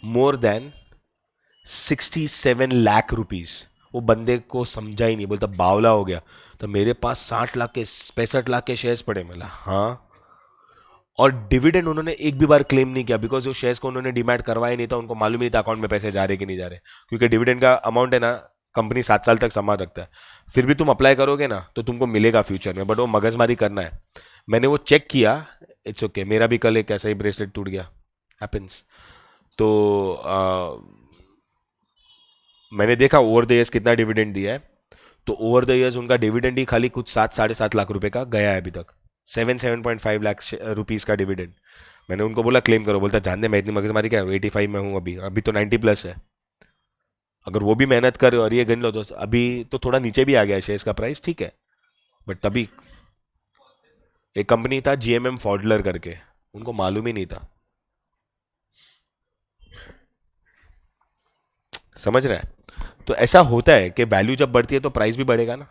more than 67 lakh rupees. वो बंदे को समझा ही नहीं, बोलता बावला हो गया, तो मेरे पास 60 लाख के, 65 लाख के शेयर्स पड़े. मिला हाँ. और डिविडेंड उन्होंने एक भी बार क्लेम नहीं किया, बिकॉज जो शेयर्स को उन्होंने डिमैट करवाया नहीं था, उनको मालूम नहीं था अकाउंट में पैसे जा रहे कि नहीं जा रहे, क्योंकि डिविडेंड का अमाउंट है ना, कंपनी 7 साल तक संभाल रखता है. फिर भी तुम अप्लाई करोगे ना तो तुमको मिलेगा फ्यूचर में, बट वो मगजमारी करना है. मैंने वो चेक किया, इट्स ओके. मेरा भी कल एक ऐसा ही ब्रेसलेट टूट गया, हैपेंस. तो मैंने देखा ओवर द ईयर्स कितना डिविडेंड दिया है, तो ओवर द ईयर्स उनका डिविडेंड ही खाली कुछ 7-7.5 लाख रुपए का गया है अभी तक. 7.5 लाख रुपीज का डिविडेंड. मैंने उनको बोला क्लेम करो, बोलता जानने मैं इतनी मगजमारी क्या, 85 में हूँ अभी, अभी तो 90+ है. अगर वो भी मेहनत करे और ये गिन लो तो अभी तो थोड़ा नीचे भी आ गया है शेयर्स का प्राइस, ठीक है, बट तभी एक कंपनी था जीएमएम फॉडलर करके, उनको मालूम ही नहीं था। समझ रहा है? तो ऐसा होता है कि वैल्यू जब बढ़ती है तो प्राइस भी बढ़ेगा ना,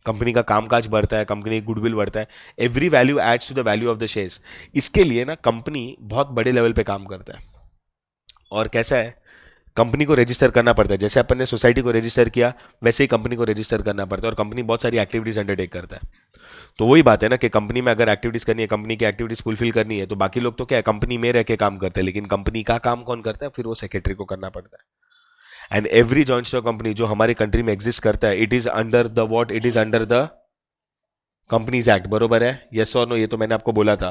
कंपनी का कामकाज बढ़ता है, कंपनी गुडविल बढ़ता है, every value adds to the value of the shares. इसके लिए ना कंपनी बहुत बड़े लेवल पे काम करता है। और कैसा है, कंपनी को रजिस्टर करना पड़ता है, जैसे अपन ने सोसाइटी को रजिस्टर किया वैसे ही कंपनी को रजिस्टर करना पड़ता है, और कंपनी बहुत सारी एक्टिविटीज अंडरटेक करता है। तो वही बात है ना कि कंपनी में अगर एक्टिविटीज करनी है, कंपनी की एक्टिविटीज फुलफिल करनी है, तो बाकी लोग तो क्या है, कंपनी में रह के काम करते हैं, लेकिन कंपनी का काम कौन करता है, फिर वो सेक्रेटरी को करना पड़ता है। And every joint stock company जो हमारे कंट्री में एग्जिस्ट करता है, it is under the what, it is under the companies act. बरोबर है, यस और नो? ये तो मैंने आपको बोला था,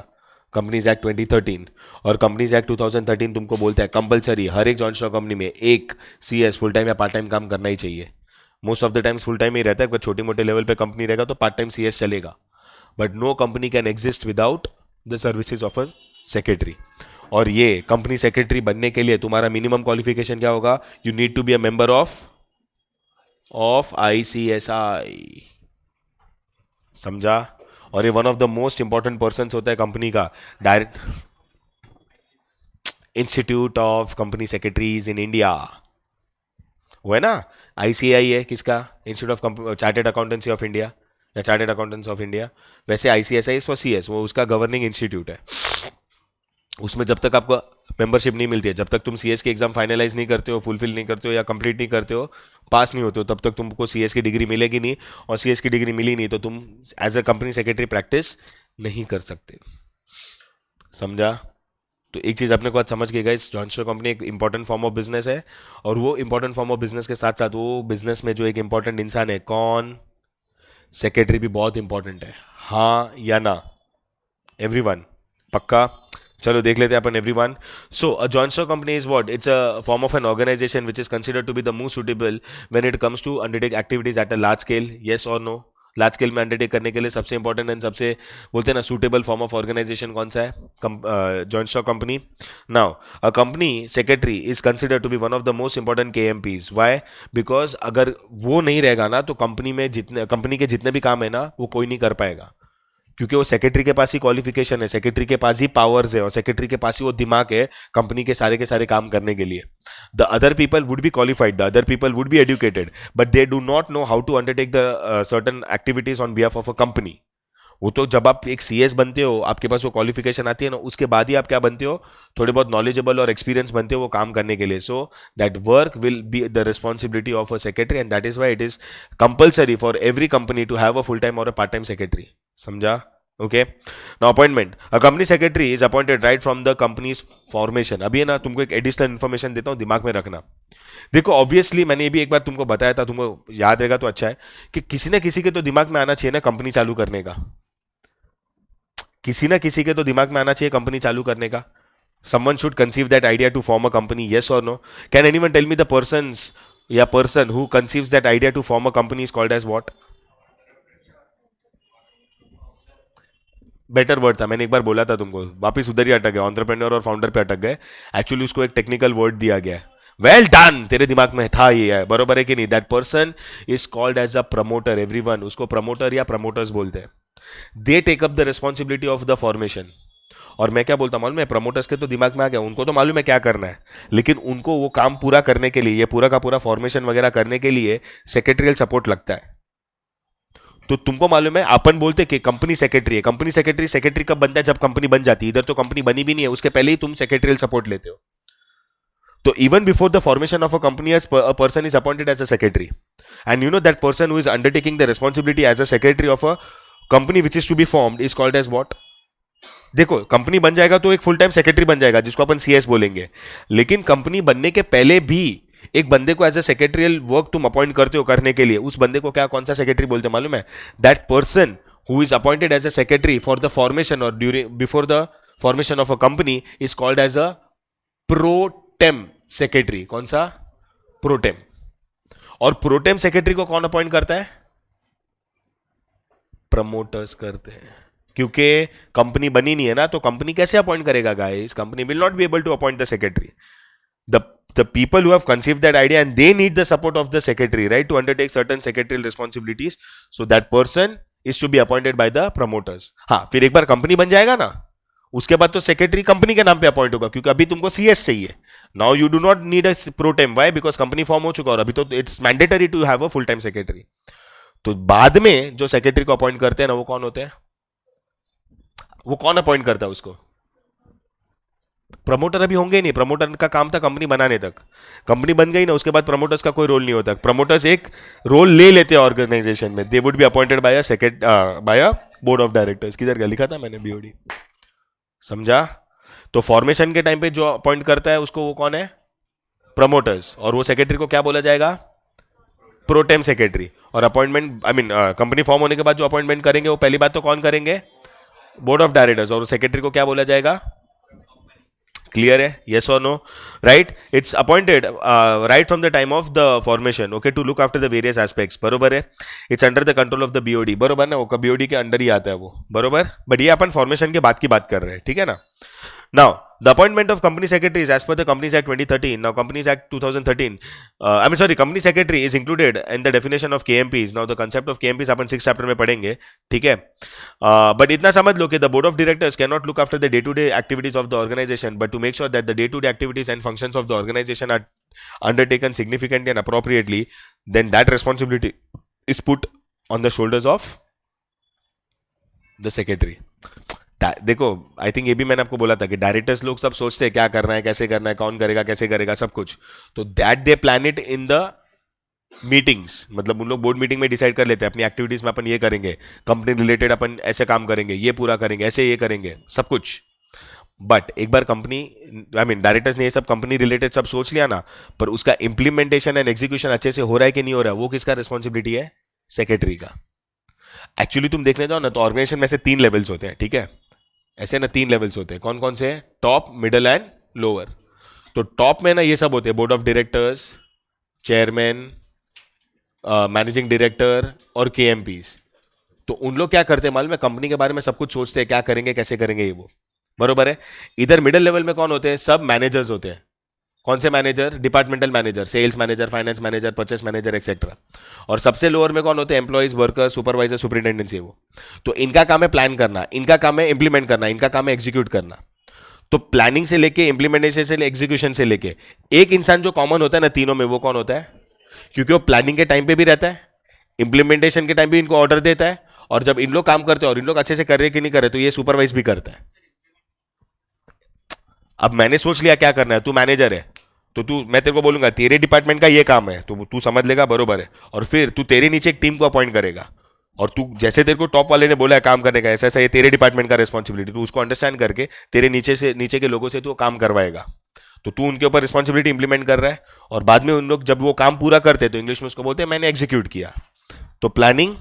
कंपनीज एक्ट 2013। और कंपनीज एक्ट 2013 तुमको बोलता है कंपलसरी हर एक जॉइंट स्टॉक कंपनी में एक सीएस फुल टाइम या पार्ट टाइम काम करना ही चाहिए। Most of the times full time ही रहता है, अगर छोटे मोटे लेवल पे कंपनी रहेगा तो पार्ट टाइम सीएस चलेगा, but no company can exist without the services of a secretary. और ये कंपनी सेक्रेटरी बनने के लिए तुम्हारा मिनिमम क्वालिफिकेशन क्या होगा, you need to be a member of ICSI. समझा? और ये one of the most important person होता है कंपनी का, direct institute of company secretaries in India. वो है ना, आईसीआई है किसका, institute of chartered accountancy of India या चार्टेड अकाउंटेंट्स ऑफ इंडिया। वैसे आईसीएसआई फॉर सीएस, वो उसका गवर्निंग इंस्टीट्यूट है। उसमें जब तक आपको मेंबरशिप नहीं मिलती है, जब तक तुम सीएस की एग्जाम फाइनलाइज नहीं करते हो, फुलफिल नहीं करते हो या कंप्लीट नहीं करते हो, पास नहीं होते हो, तब तक तुमको सीएस की डिग्री मिलेगी नहीं। और सीएस की डिग्री मिली नहीं तो तुम as a company secretary practice नहीं कर सकते। समझा? तो एक चीज अपने को आज समझ के गाइस, जॉइंट स्टॉक कंपनी एक इंपॉर्टेंट फॉर्म ऑफ बिजनेस है, और वो इंपॉर्टेंट फॉर्म ऑफ बिजनेस के साथ साथ वो बिजनेस में जो एक इंपॉर्टेंट इंसान है, कौन, सेक्रेटरी भी बहुत इंपॉर्टेंट है। हाँ या ना एवरीवन? पक्का? चलो देख लेते हैं अपन everyone. So a joint stock company is what, it's a form of an organisation which is considered to be the most suitable when it comes to undertake activities at a large scale. Yes और no? Large scale में undertake करने के लिए सबसे important and सबसे बोलते हैं ना सुटेबल फॉर्म ऑफ ऑर्गेनाइजेशन कौन सा है, joint stock company. Now a company secretary is considered to be one of the most important KMPs. Why? Because अगर वो नहीं रहेगा ना तो कंपनी के जितने भी काम है ना वो कोई नहीं कर पाएगा, क्योंकि वो सेक्रेटरी के पास ही क्वालिफिकेशन है, सेक्रेटरी के पास ही पावर्स है, और सेक्रेटरी के पास ही वो दिमाग है कंपनी के सारे काम करने के लिए। The other people would be qualified, the other people would be educated, but they do not know how to undertake the certain activities on behalf of a company. वो तो जब आप एक सीएस बनते हो, आपके पास वो क्वालिफिकेशन आती है ना, उसके बाद ही आप क्या बनते हो, थोड़े बहुत नॉलेजेबल और एक्सपीरियंस बनते हो वो काम करने के लिए। So that work will be the responsibility of a secretary, and that is why it is compulsory for every company to have a full time और अ पार्ट टाइम सेक्रेटरी। समझा? Okay. Now appointment, a company secretary is appointed right from the company's formation. अभी है ना, तुमको एक additional information देता हूं, दिमाग में रखना। देखो ऑब्वियसली मैंने ये भी एक बार तुमको बताया था, तुमको याद रहेगा तो अच्छा है, कि किसी ना किसी के तो दिमाग में आना चाहिए ना कंपनी चालू करने का। किसी ना किसी के तो दिमाग में आना चाहिए कंपनी चालू करने का। Someone should conceive that idea to form a company, yes or no? Can anyone tell me the person who conceives that idea to form a company is called as what? Better word था, मैंने एक बार बोला था तुमको, वापिस उधर ही अटक गए, एंटरप्रेन्योर और फाउंडर पे अटक गए। एक्चुअली उसको एक टेक्निकल वर्ड दिया गया है। वेल डन, तेरे दिमाग में था ये है, बरोबर है कि नहीं? That person is called as a promoter. Everyone उसको प्रमोटर या प्रमोटर्स बोलते हैं। They take up the responsibility of the formation. और मैं क्या बोलता हूं मालूम है, प्रमोटर्स के तो दिमाग में आ गया, उनको तो मालूम है क्या करना है, लेकिन उनको वो काम पूरा करने के लिए, ये पूरा का पूरा फॉर्मेशन वगैरह करने के लिए सेक्रेटरियल सपोर्ट लगता है। तो तुमको मालूम है, अपन बोलते कि कंपनी सेक्रेटरी है, कंपनी सेक्रेटरी कब बनता है, जब कंपनी बन जाती है। इधर तो कंपनी बनी भी नहीं है, उसके पहले ही तुम सेक्रेटरियल सपोर्ट लेते हो। तो even before the formation of a company, a person is appointed as a secretary, and you know that person who is undertaking the responsibility as a secretary of a company which is to be formed is called as what? देखो company बन जाएगा तो एक full time secretary बन जाएगा जिसको अपन CS बोलेंगे, लेकिन कंपनी बनने के पहले भी एक बंदे को एज ए सेक्रेटरियल वर्क तुम अपॉइंट करते हो करने के लिए, उस बंदे को क्या कौन सा सेक्रेटरी बोलते हैं मालूम है? That person who is appointed as a secretary for the formation और during before the formation of a company is called as a pro tem secretary. कौन सा? प्रोटेम। और प्रोटेम सेक्रेटरी को कौन अपॉइंट करता है? प्रमोटर्स करते हैं, क्योंकि कंपनी बनी नहीं है ना, तो कंपनी कैसे अपॉइंट करेगा guys? Company will not be able to appoint the secretary. The people who have conceived that idea, and they need the support of the secretary, right, to undertake certain secretarial responsibilities. So that person is to be appointed by the promoters. हाँ, फिर एक बार company बन जाएगा ना, उसके बाद तो secretary company के नाम पे अपॉइंट होगा, क्योंकि अभी तुमको सीएस चाहिए. Now you do not need a pro tem. Why? Because company form हो चुका, और अभी तो it's mandatory to have a full time secretary. तो बाद में जो सेक्रेटरी को अपॉइंट करते हैं ना, वो कौन होते हैं? वो कौन अपॉइंट करता है उसको? प्रमोटर अभी होंगे ही नहीं. प्रमोटर का काम था कंपनी बनाने तक. कंपनी बन गई ना, उसके बाद प्रमोटर्स का कोई रोल नहीं होता. प्रमोटर्स एक रोल ले लेते हैं ऑर्गेनाइजेशन में. दे would B appointed bye by board of directors. किधर गया? लिखा था मैंने बीओडी. समझा? तो फॉर्मेशन के टाइम पे जो अपॉइंट करता है उसको, वो कौन है? प्रमोटर्स. और वो सेक्रेटरी को क्या बोला जाएगा? Pro tem secretary. और appointment, I mean company form होने के बाद जो अपॉइंटमेंट करेंगे, वो पहली बात तो कौन करेंगे? Board of directors. और सेक्रेटरी को क्या बोला जाएगा? क्लियर है? यस और no? Right. It's appointed right from the time of the formation, okay, to look after the various aspects. बरोबर है? It's under the control of the BOD. बरोबर ना? वो बीओडी के अंडर ही आता है वो. बरोबर. बट ये अपन फॉर्मेशन के बाद की बात कर रहे हैं, ठीक है ना? Now, the appointment of company secretary is as per the Companies Act 2013. Now, Companies Act 2013, I mean, sorry, company secretary is included in the definition of KMPs. Now, the concept of KMPs upon 6th chapter में पढ़ेंगे, ठीक है? But इतना समझ लो कि the board of directors cannot look after the day-to-day activities of the organization, but to make sure that the day-to-day activities and functions of the organization are undertaken significantly and appropriately, then that responsibility is put on the shoulders of the secretary. देखो, I think ये भी मैंने आपको बोला था कि directors लोग सब सोचते हैं क्या करना है, कैसे करना है, कौन करेगा, कैसे करेगा, सब कुछ. तो that they plan it in the meetings. मतलब उन लोग बोर्ड मीटिंग में डिसाइड कर लेते हैं अपनी एक्टिविटीज में अपन ये करेंगे, कंपनी रिलेटेड अपन ऐसे काम करेंगे, ये पूरा करेंगे, ऐसे ये करेंगे, सब कुछ. बट एक बार कंपनी, आई मीन डायरेक्टर्स ने ये सब कंपनी रिलेटेड सब सोच लिया ना, पर उसका इंप्लीमेंटेशन एंड एग्जीक्यूशन अच्छे से हो रहा है कि नहीं हो रहा है, वो किसका रिस्पॉन्सिबिलिटी है? सेक्रेटरी का. एक्चुअली तुम देखने जाओ ना, तो ऑर्गेनाइजेशन में से 3 लेवल्स होते हैं, ठीक है? ऐसे ना 3 लेवल्स होते हैं. कौन कौन से? Top, middle and lower. तो टॉप में ना ये सब होते हैं: board of directors, chairman, managing director और केएमपीस. तो उन लोग क्या करते हैं मालूम है? कंपनी के बारे में सब कुछ सोचते हैं, क्या करेंगे, कैसे करेंगे, ये वो. बरोबर है? इधर मिडिल लेवल में कौन होते हैं? सब मैनेजर्स होते हैं. कौन से manager? Departmental manager, sales manager, finance manager, purchase manager, etcetera. और सबसे लोअर में कौन होते हैं? Employees, workers, supervisor, superintendency. वो तो इनका काम है प्लान करना, इनका काम है इंप्लीमेंट करना, इनका काम है एग्जीक्यूट करना. तो प्लानिंग से लेके इंप्लीमेंटेशन से एग्जीक्यूशन से लेके एक इंसान जो कॉमन होता है ना तीनों में, वो कौन होता है? क्योंकि वो प्लानिंग के टाइम पे भी रहता है, इंप्लीमेंटेशन के टाइम भी इनको ऑर्डर देता है, और जब इन लोग काम करते हैं और इन लोग अच्छे से कर रहे कि नहीं कर रहे, तो ये सुपरवाइज भी करता है. अब मैंने सोच लिया क्या करना है, तू मैनेजर है, तो तू, मैं तेरे को बोलूंगा तेरे डिपार्टमेंट का ये काम है, तो तू समझ लेगा, बरोबर है. और फिर तू तेरे नीचे एक टीम को अपॉइंट करेगा, और तू जैसे तेरे को टॉप वाले ने बोला है काम करने का, ऐसा ऐसा ये तेरे डिपार्टमेंट का रिस्पॉन्सिबिलिटी, तू उसको अंडरस्टैंड करके तेरे नीचे के लोगों से तू काम करवाएगा. तो तू उनके ऊपर रिस्पॉन्सिबिलिटी इंप्लीमेंट कर रहा है, और बाद में उन लोग जब वो काम पूरा करते हैं तो इंग्लिश में उसको बोलते हैं मैंने एग्जीक्यूट किया. तो प्लानिंग,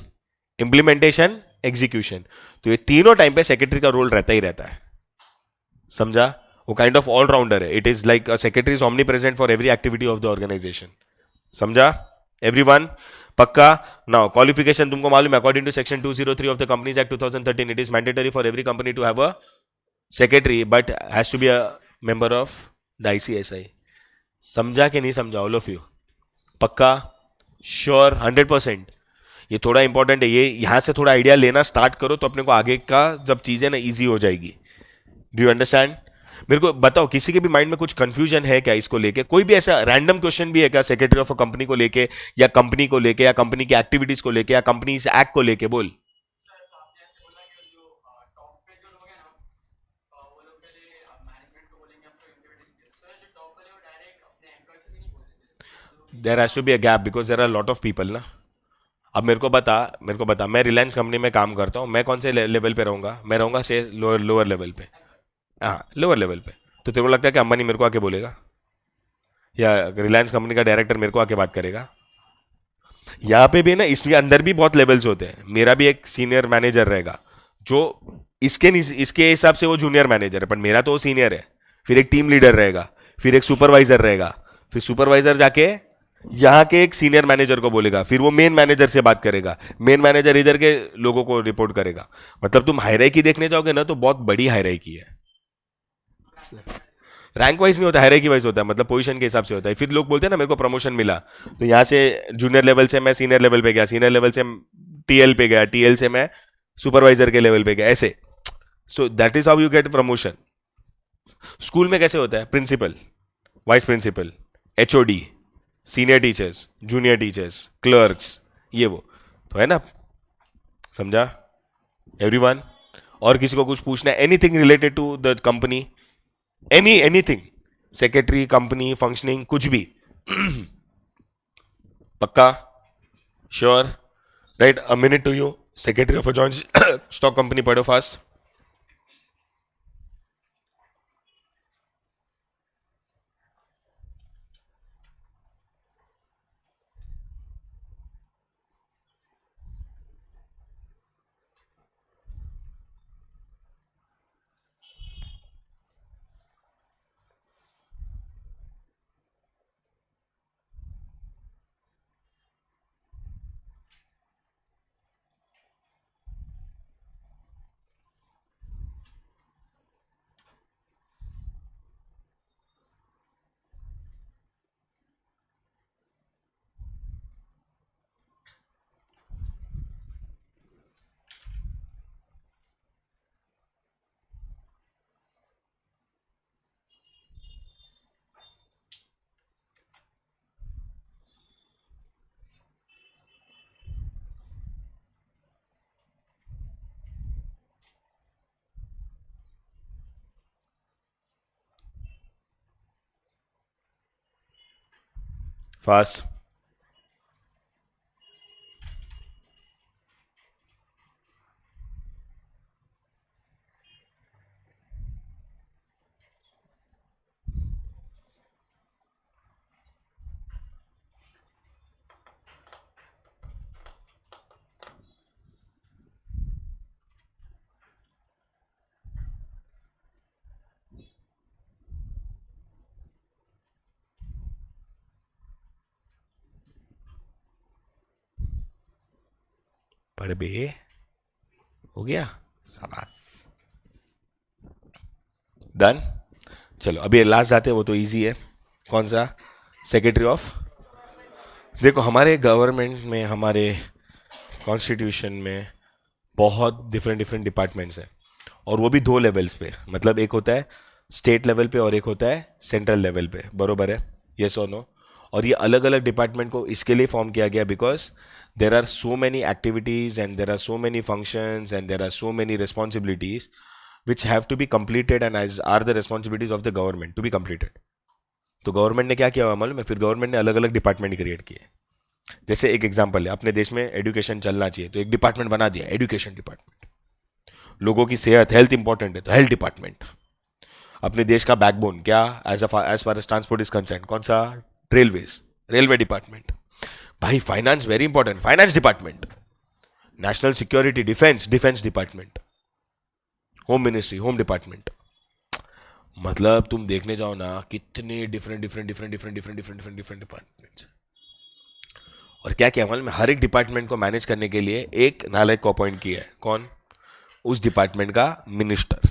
इंप्लीमेंटेशन, एग्जीक्यूशन. तो ये तीनों टाइम पे सेक्रेटरी का रोल रहता ही रहता है. समझा? वो काइंड ऑफ ऑलराउंडर है. It is like a secretary is omnipresent for every activity of the organisation. समझा? एवरीवन? पक्का? नाउ क्वालिफिकेशन तुमको मालूम है, according to section 203 of the companies act 2013, it is mandatory for every company to have a secretary, but has to be a member of the ICSI. समझा कि नहीं समझा all of you? पक्का? Sure? 100%? ये थोड़ा इंपॉर्टेंट है, ये यहां से थोड़ा आइडिया लेना स्टार्ट करो तो अपने को आगे का जब चीजें ना इजी हो जाएगी. Do you understand? मेरे को बताओ, किसी के भी माइंड में कुछ कंफ्यूजन है क्या इसको लेके? कोई भी ऐसा रैंडम क्वेश्चन भी है क्या सेक्रेटरी ऑफ अ कंपनी को लेके, या कंपनी को लेके, या कंपनी की एक्टिविटीज को लेके, या कंपनी एक्ट को लेके? बोल. There has to be a gap because there are lot of people ना. अब मेरे को बता, मैं रिलायंस कंपनी में काम करता हूँ, मैं कौन से लेवल पे रहूंगा? मैं रहूंगा से लोअर लेवल पे. हाँ, लोअर लेवल पे. तो तेरे को लगता है कि अंबानी मेरे को आके बोलेगा, या रिलायंस कंपनी का डायरेक्टर मेरे को आके बात करेगा? यहाँ पे भी ना, इसके अंदर भी बहुत लेवल्स होते हैं. मेरा भी एक सीनियर मैनेजर रहेगा, जो इसके हिसाब से वो जूनियर मैनेजर है, पर मेरा तो वो सीनियर है. फिर एक टीम लीडर रहेगा, फिर एक सुपरवाइजर रहेगा, फिर सुपरवाइजर जाके यहाँ के एक सीनियर मैनेजर को बोलेगा, फिर वो मेन मैनेजर से बात करेगा, मेन मैनेजर इधर के लोगों को रिपोर्ट करेगा. मतलब तुम हायरार्की देखने जाओगे ना, तो बहुत बड़ी हायरार्की है. रैंक वाइज नहीं होता, हायरार्की वाइज होता है, मतलब पोजीशन के हिसाब से होता है. फिर लोग बोलते हैं ना मेरे को प्रमोशन मिला, तो यहाँ से जूनियर लेवल से मैं सीनियर लेवल पे गया, सीनियर लेवल से टीएल पे गया, टीएल से मैं सुपरवाइजर के लेवल पे गया, ऐसे. So that is how you get promotion. School में कैसे होता है? Principal, vice principal, HOD, senior teachers, junior teachers, clerks, ये वो तो है ना. समझा एवरीवन? और किसी को कुछ पूछना है, anything related to the company, anything, secretary, company, functioning, कुछ भी. पक्का? Sure? Right, a minute to you. Secretary of a joint stock company पढ़ो फास्ट. फास्ट. पढ़ बे. हो गया? शाबाश. डन. चलो अभी लास्ट जाते हैं, वो तो इजी है. कौन सा? Secretary of. देखो हमारे गवर्नमेंट में, हमारे कॉन्स्टिट्यूशन में बहुत डिफरेंट डिफरेंट डिपार्टमेंट्स हैं, और वो भी दो लेवल्स पे. मतलब एक होता है स्टेट लेवल पे और एक होता है सेंट्रल लेवल पे. बरोबर है? यस और नो? और ये अलग अलग डिपार्टमेंट को इसके लिए फॉर्म किया गया because there are so many activities and there are so many functions and there are so many responsibilities which have to be completed and as are the responsibilities of the government to be completed. तो government ने क्या किया हुआ मालूम है? फिर government ने अलग अलग डिपार्टमेंट क्रिएट किए. जैसे एक एग्जांपल है, अपने देश में एजुकेशन चलना चाहिए तो एक डिपार्टमेंट बना दिया, एजुकेशन डिपार्टमेंट. लोगों की सेहत, हेल्थ इंपॉर्टेंट है तो हेल्थ डिपार्टमेंट. अपने देश का बैकबोन क्या, as far as transport is concerned, कौन सा? Railways, railway department. भाई finance very important, finance department. National security, defence, defence department. Home ministry, home department. मतलब तुम देखने जाओ ना, कितने different different different different different different different different departments. और क्या क्या मालूम, हर एक डिपार्टमेंट को मैनेज करने के लिए एक नालायक को अपॉइंट किया है. कौन? उस डिपार्टमेंट का मिनिस्टर.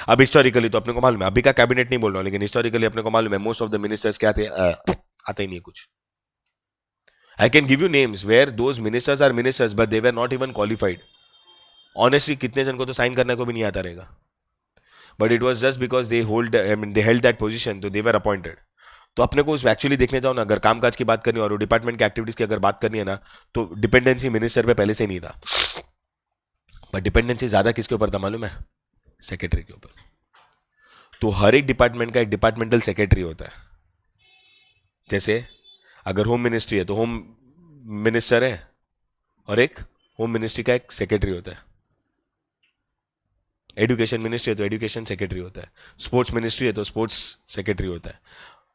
अब हिस्टोरिकली तो अपने को मालूम है, अभी का कैबिनेट नहीं बोल रहा हूं, लेकिन हिस्टोरिकली अपने को मालूम है मोस्ट ऑफ द मिनिस्टर्स क्या थे, आता ही नहीं कुछ. I can give you names where those ministers are ministers but they were not even qualified. Honestly कितने जन को तो साइन करने को भी नहीं आता रहेगा. But it was just because they held that position, तो दे वर अपॉइंटेड. तो अपने को एक्चुअली देखने जाओ ना, अगर कामकाज की बात करनी है और डिपार्टमेंट की एक्टिविटीज की अगर बात करनी है ना, तो डिपेंडेंसी मिनिस्टर पे पहले से नहीं था. बट डिपेंडेंसी ज्यादा किसके ऊपर था मालूम है? सेक्रेटरी के ऊपर. तो हर एक डिपार्टमेंट का एक डिपार्टमेंटल सेक्रेटरी होता है. जैसे अगर होम मिनिस्ट्री है तो होम मिनिस्टर है, और एक होम मिनिस्ट्री का एक सेक्रेटरी होता है. एजुकेशन मिनिस्ट्री है तो एजुकेशन सेक्रेटरी होता है. स्पोर्ट्स मिनिस्ट्री है तो स्पोर्ट्स सेक्रेटरी होता है.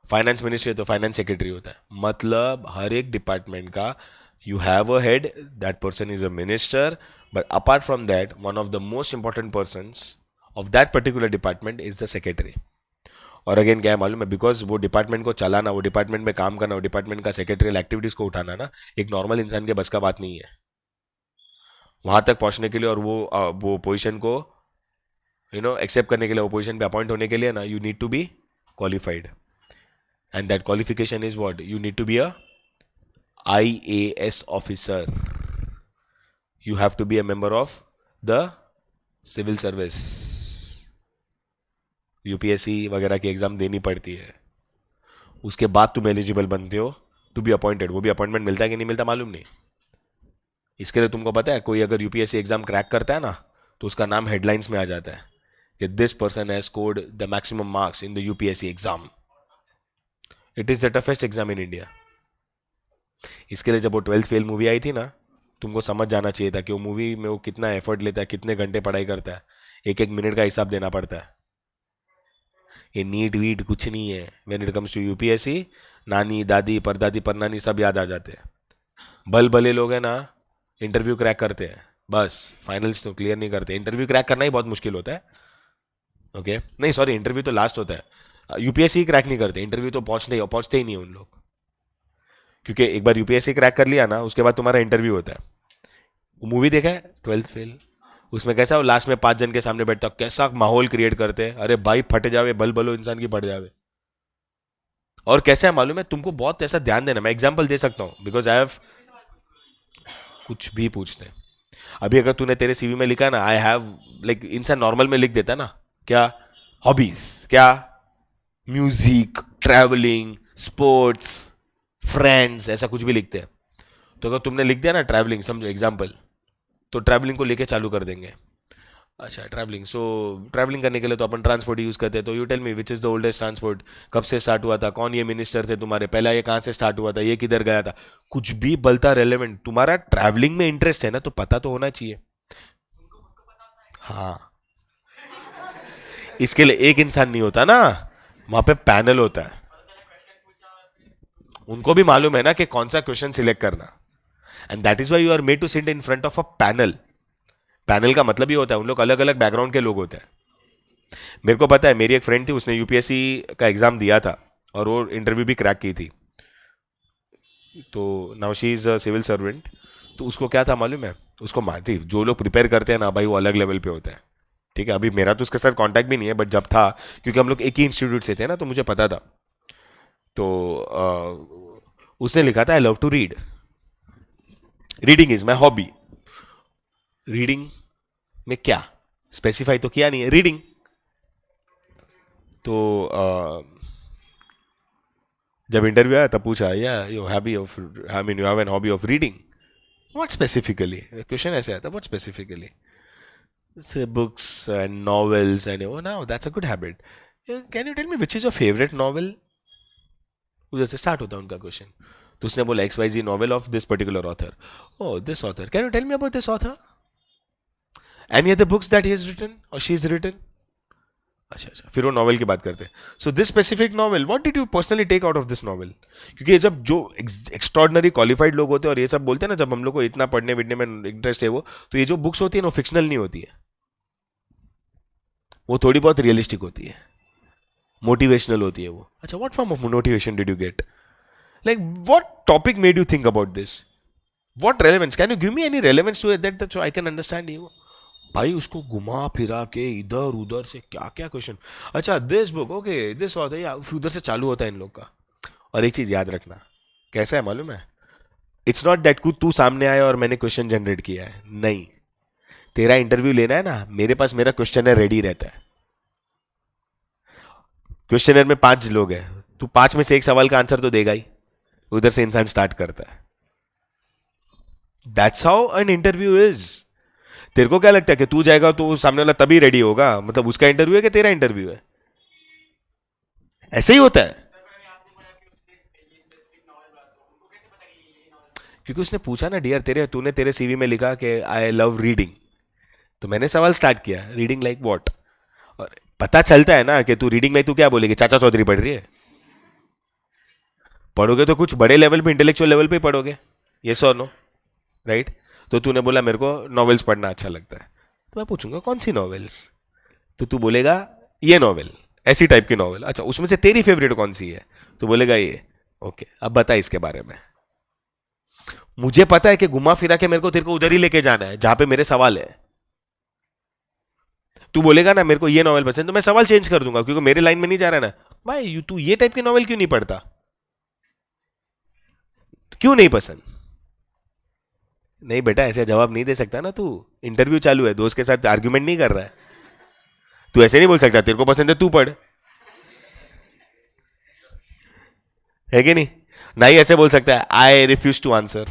फाइनेंस मिनिस्ट्री है तो फाइनेंस सेक्रेटरी होता है. मतलब हर एक डिपार्टमेंट का you have a head, that person is a minister, but apart from that one of the most important persons of that particular department is the secretary. और again क्या है मालूम है, बिकॉज वो डिपार्टमेंट को चलाना, वो डिपार्टमेंट में काम करना, वो डिपार्टमेंट का सेक्रेटरियल एक्टिविटीज को उठाना ना, एक नॉर्मल इंसान के बस का बात नहीं है. वहां तक पहुंचने के लिए और वो पोजीशन को एक्सेप्ट करने के लिए, वो पोजीशन पे अपॉइंट होने के लिए ना, you need to be qualified. And that qualification is what? You need to be a IAS officer. You have to be a member of the civil service. UPSC वगैरह की एग्जाम देनी पड़ती है, उसके बाद तुम एलिजिबल बनते हो टू बी अपॉइंटेड. वो भी अपॉइंटमेंट मिलता है कि नहीं मिलता मालूम नहीं. इसके लिए तुमको पता है, कोई अगर यूपीएससी एग्जाम क्रैक करता है ना, तो उसका नाम हेडलाइंस में आ जाता है कि this person has scored the maximum marks in the UPSC exam. It is the toughest exam in India. इसके लिए जब वो 12th फेल मूवी आई थी ना, तुमको समझ जाना चाहिए था कि वो मूवी में वो कितना एफर्ट लेता है, कितने घंटे पढ़ाई करता है, एक एक मिनट का हिसाब देना पड़ता है. ये नीट वीट कुछ नहीं है. When it comes to UPSC, नानी दादी परदादी परनानी सब याद आ जाते हैं. बल भले लोग हैं ना, इंटरव्यू क्रैक करते हैं, बस फाइनल्स तो क्लियर नहीं करते. इंटरव्यू क्रैक करना ही बहुत मुश्किल होता है. ओके नहीं सॉरी, इंटरव्यू तो लास्ट होता है. यूपीएससी क्रैक नहीं करते, इंटरव्यू तो पहुंचते ही नहीं उन लोग. क्योंकि एक बार यूपीएससी क्रैक कर लिया ना, उसके बाद तुम्हारा इंटरव्यू होता है. वो मूवी देखा है 12th फेल? उसमें कैसा वो लास्ट में 5 जन के सामने बैठता, कैसा माहौल क्रिएट करते हैं. अरे भाई फट जावे, बल बलो इंसान की फट जावे. और कैसा है मालूम है तुमको, बहुत ऐसा ध्यान देना. मैं एग्जांपल दे सकता हूं बिकॉज आई हैव. कुछ भी पूछते हैं. अभी अगर तूने तेरे सीवी में लिखा ना, आई हैव, लाइक इंसान नॉर्मल में लिख देता ना, क्या हॉबीज, क्या म्यूजिक, ट्रैवलिंग, स्पोर्ट्स, फ्रेंड्स, ऐसा कुछ भी लिखते हैं. तो अगर तुमने लिख दिया ना ट्रैवलिंग, समझो एग्जाम्पल, तो ट्रैवलिंग को लेके चालू कर देंगे. अच्छा ट्रैवलिंग, सो ट्रैवलिंग करने के लिए तो अपन ट्रांसपोर्ट यूज करते हैं. तो you tell me which is the oldest transport, कब से स्टार्ट हुआ था, कौन ये मिनिस्टर थे तुम्हारे, पहला ये कहाँ से स्टार्ट हुआ था, ये किधर गया था. कुछ भी बलता रेलेवेंट. तुम्हारा ट्रैवलिंग में इंटरेस्ट है ना, तो पता तो होना चाहिए. हाँ, इसके लिए एक इंसान नहीं होता ना, वहां पे पैनल होता है. उनको भी मालूम है ना कि कौन सा क्वेश्चन सिलेक्ट करना. And that is why you are made to sit in front of a panel. Panel का मतलब ये होता है उन लोग अलग अलग बैकग्राउंड के लोग होते हैं. मेरे को पता है, मेरी एक फ्रेंड थी, उसने यूपीएससी का एग्जाम दिया था और वो इंटरव्यू भी क्रैक की थी. तो now she is a civil servant. तो उसको क्या था मालूम है, उसको मानती, जो लोग प्रिपेयर करते हैं ना भाई, वो अलग लेवल पे होते हैं. ठीक है, अभी मेरा तो उसके साथ कांटेक्ट भी नहीं है, बट जब था, क्योंकि हम लोग एक ही इंस्टीट्यूट से थे ना, तो मुझे पता था. तो उसने लिखा था I love to read, reading is my hobby. Reading में क्या स्पेसिफाई तो किया नहीं है, रीडिंग. तो जब इंटरव्यू आया तब पूछा, या you heavy of, I mean you have an hobby of reading, what specifically. Question ऐसे आता, what specifically. Books and novels and oh now that's a good habit. Can you tell me which is your favourite novel. उधर से start होता है उनका question. तो उसने बोला X Y Z novel of this particular author. Oh this author, can you tell me about this author, any other books that he has written और she is written. अच्छा अच्छा, फिर वो नॉवेल की बात करते हैं. So this specific novel, what did you personally take out of this novel. क्योंकि ये जब जो एक्स्ट्रॉर्डनरी क्वालिफाइड लोग होते हैं और ये सब बोलते हैं ना, जब हम लोग को इतना पढ़ने विढ़ने में इंटरेस्ट है, वो तो ये जो बुक्स होती है ना, वो फिक्शनल नहीं होती है, वो थोड़ी बहुत रियलिस्टिक होती है, मोटिवेशनल होती है वो. अच्छा, what form of motivation did you get, like what topic made you think about this, what relevance, can you give me any relevance to that so I can understand you. भाई उसको घुमा फिरा के इधर उधर से क्या क्या क्वेश्चन. अच्छा this book, okay this author, या उधर से चालू होता है इन लोग का. और एक चीज याद रखना, कैसा है मालूम है, इट्स नॉट दैट तू सामने आया और मैंने क्वेश्चन जनरेट किया है, नहीं. तेरा इंटरव्यू लेना है ना, मेरे पास मेरा क्वेश्चनर रेडी रहता है. क्वेश्चनर में 5 लोग हैं, तू 5 में से एक सवाल का आंसर तो देगा ही. उधर से इंसान स्टार्ट करता है. That's how an interview is. तेरे को क्या लगता है कि तू जाएगा तो सामने वाला तभी रेडी होगा, मतलब उसका इंटरव्यू है कि तेरा इंटरव्यू है. ऐसे ही होता है. क्योंकि उसने पूछा ना, डियर तूने तेरे सीवी में लिखा कि आई लव रीडिंग, तो मैंने सवाल स्टार्ट किया, रीडिंग लाइक व्हाट. और पता चलता है ना कि तू रीडिंग में तू क्या बोलेगी, चाचा चौधरी पढ़ रही है. पढ़ोगे तो कुछ बड़े लेवल पे, इंटेलेक्चुअल लेवल पे पढ़ोगे, ये सो नो, राइट. तो तूने बोला मेरे को नॉवेल्स पढ़ना अच्छा लगता है, तो मैं पूछूंगा कौन सी नॉवेल्स, तो तू बोलेगा ये नॉवेल, ऐसी टाइप की नॉवेल. अच्छा, उसमें से तेरी फेवरेट कौन सी है, तो बोलेगा ये. ओके, अब बता इसके बारे में. मुझे पता है कि घुमा फिरा के मेरे को तेरे को उधर ही लेके जाना है जहां पे मेरे सवाल है. तू बोलेगा ना मेरे को ये नॉवेल पसंद, तो मैं सवाल चेंज कर दूंगा, क्योंकि मेरे लाइन में नहीं जा रहा है ना. भाई तू ये टाइप की नॉवेल क्यों नहीं पढ़ता, क्यों नहीं पसंद. नहीं बेटा, ऐसे जवाब नहीं दे सकता ना तू। इंटरव्यू चालू है, दोस्त के साथ आर्ग्यूमेंट नहीं कर रहा है। तू ऐसे नहीं बोल सकता तेरे को पसंद है तू पढ़, है कि नहीं? ना ही ऐसे बोल सकता है आई रिफ्यूज टू आंसर।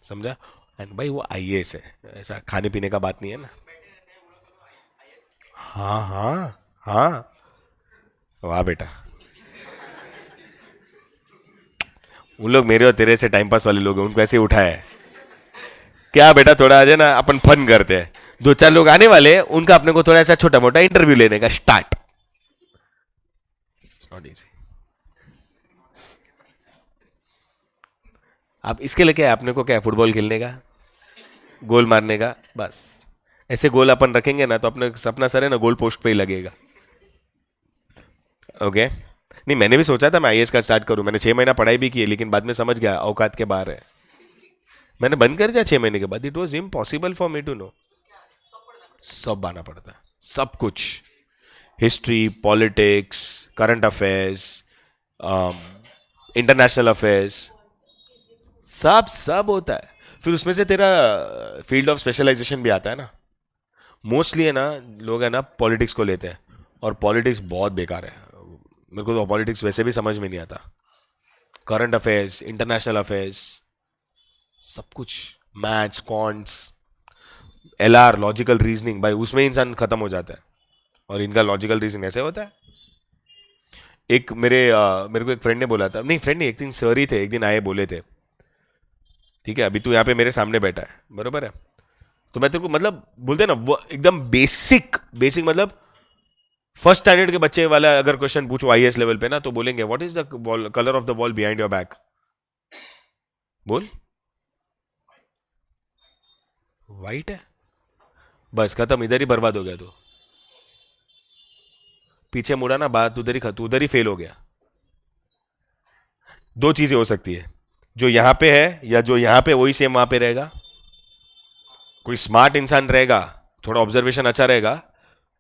समझा? एंड भाई वो आईएएस है, ऐसा खाने पीने का बात नहीं है ना। हाँ हाँ हाँ। वाह बेटा, उन लोग मेरे और तेरे से टाइम पास वाले लोग हैं, उनको ऐसे उठाया है। क्या बेटा, थोड़ा आज है ना अपन फन करते हैं, दो चार लोग आने वाले हैं, उनका अपने को थोड़ा ऐसा छोटा मोटा इंटरव्यू लेने का स्टार्ट। It's not easy. आप इसके लिए क्या है, अपने को क्या है, फुटबॉल खेलने का, गोल मारने का, बस। ऐसे गोल अपन रखेंगे ना तो अपने सपना सर है ना गोल पोस्ट पे ही लगेगा। ओके। नहीं, मैंने भी सोचा था मैं आईएएस का स्टार्ट करूं, मैंने 6 महीना पढ़ाई भी की है, लेकिन बाद में समझ गया औकात के बाहर है। मैंने बंद कर दिया 6 महीने के बाद। It was impossible for me to know. सब आना पड़ता है, सब कुछ। History, politics, current affairs, international affairs, सब सब होता है। फिर उसमें से तेरा फील्ड ऑफ स्पेशलाइजेशन भी आता है ना। मोस्टली है ना, लोग है ना पॉलिटिक्स को लेते हैं, और पॉलिटिक्स बहुत बेकार है। मेरे को तो पॉलिटिक्स वैसे भी समझ में नहीं आता। करंट अफेयर्स, इंटरनेशनल अफेयर्स, सब कुछ, maths, quants, LR, logical reasoning, भाई उसमें इंसान खत्म हो जाता है। और इनका लॉजिकल रीजनिंग ऐसे होता है। एक मेरे को एक फ्रेंड ने बोला था, नहीं फ्रेंड नहीं, एक दिन सर ही थे, एक दिन आए बोले थे, ठीक है अभी तू यहाँ पे मेरे सामने बैठा है, बरोबर है, तो मैं तेरे को मतलब बोलते हैं ना वो एकदम बेसिक बेसिक मतलब फर्स्ट स्टैंडर्ड के बच्चे वाला अगर क्वेश्चन पूछो आईएएस लेवल पे ना, तो बोलेंगे what is the colour of the wall behind your back. बोल, वाइट है। बस खत्म, इधर ही बर्बाद हो गया तू। पीछे मुड़ा ना, बात उधर ही फेल हो गया। दो चीजें हो सकती है, जो यहां पे है या जो यहां पे वही सेम वहां पे रहेगा। कोई स्मार्ट इंसान रहेगा, थोड़ा ऑब्जर्वेशन अच्छा रहेगा,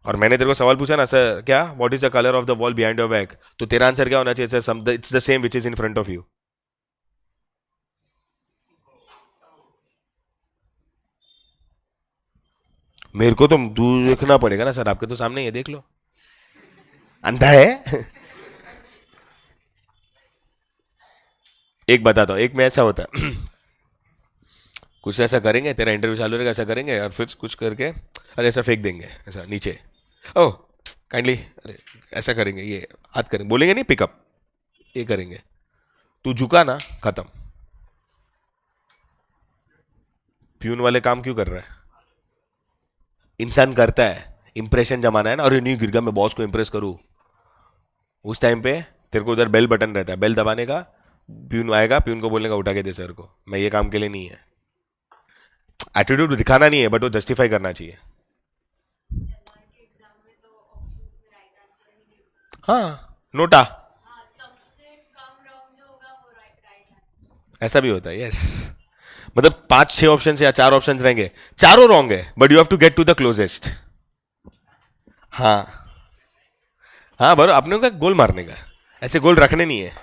और मैंने तेरे को सवाल पूछा ना सर क्या what is the colour of the wall behind your back, तो तेरा आंसर क्या होना चाहिए sir, it's the same which is in front of you. मेरे को तो दूर देखना पड़ेगा ना सर, आपके तो सामने ही है, देख लो। अंधा है। एक बताता हूँ, एक में ऐसा होता है, कुछ ऐसा करेंगे, तेरा इंटरव्यू चालू रहेगा, ऐसा करेंगे और फिर कुछ करके अरे ऐसा फेंक देंगे ऐसा नीचे, ओह काइंडली, अरे ऐसा करेंगे, ये हाथ करेंगे, बोलेंगे नहीं पिकअप, ये करेंगे, तू झुका ना, खत्म। प्यून वाले काम क्यों कर रहा है? इंसान करता है, इंप्रेशन जमाना है ना, और नहीं गिर गया मैं बॉस को इंप्रेस करूँ। उस टाइम पे तेरे को उधर बेल बटन रहता है, बेल दबाने का, प्यून आएगा, प्यून को बोलने का उठा के दे सर को, मैं ये काम के लिए नहीं है। एटीट्यूड दिखाना नहीं है, बट वो जस्टिफाई करना चाहिए। हाँ, नोटा। ऐसा भी होता है, यस। मतलब 5-6 ऑप्शन या 4 ऑप्शन रहेंगे, चारों रॉन्ग है, but you have to get to the closest. हाँ हाँ, बरो अपने का गोल मारने का, ऐसे गोल रखने नहीं है।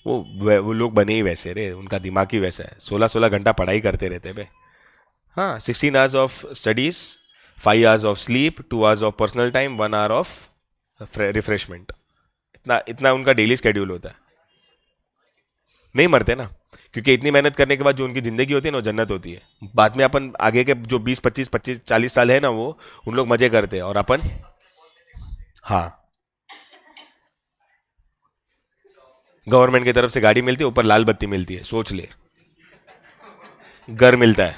वो लोग बने ही वैसे रे, उनका दिमाग ही वैसा है, 16-16 घंटा पढ़ाई करते रहते बे। हाँ, 16 hours of studies, 5 hours of sleep, 2 hours of personal time, 1 hour of refreshment. इतना इतना उनका डेली स्केड्यूल होता है। नहीं मरते ना, क्योंकि इतनी मेहनत करने के बाद जो उनकी जिंदगी होती है ना वो जन्नत होती है। बाद में अपन आगे के जो 20-25-25-40 साल है ना, वो उन लोग मजे करते हैं, और अपन, हाँ, गवर्नमेंट की तरफ से गाड़ी मिलती है, ऊपर लाल बत्ती मिलती है, सोच ले, घर मिलता है,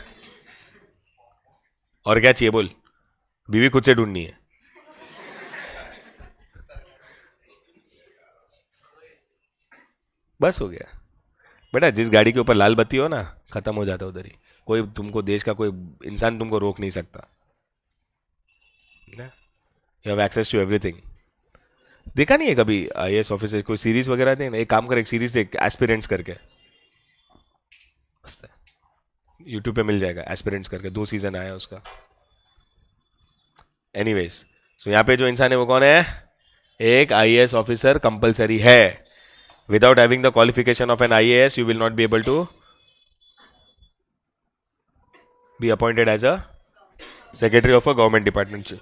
और क्या चाहिए बोल, बीवी खुद से ढूंढनी है। बस हो गया बेटा, जिस गाड़ी के ऊपर लाल बत्ती हो ना, खत्म हो जाता है उधर ही। कोई तुमको, देश का कोई इंसान तुमको रोक नहीं सकता ना। You have access to everything. देखा नहीं है कभी आईएएस ऑफिसर कोई सीरीज वगैरह देख ना, एक काम कर, एक सीरीज देख एस्पिरेंट्स करके, मस्त है, यूट्यूब पे मिल जाएगा, एस्पिरेंट्स करके 2 सीजन आया उसका। एनीवेज, सो यहाँ पे जो इंसान है वो कौन है? एक आईएएस ऑफिसर कंपलसरी है. Without having the qualification of an IAS you will not be able to be appointed as a secretary of a government department.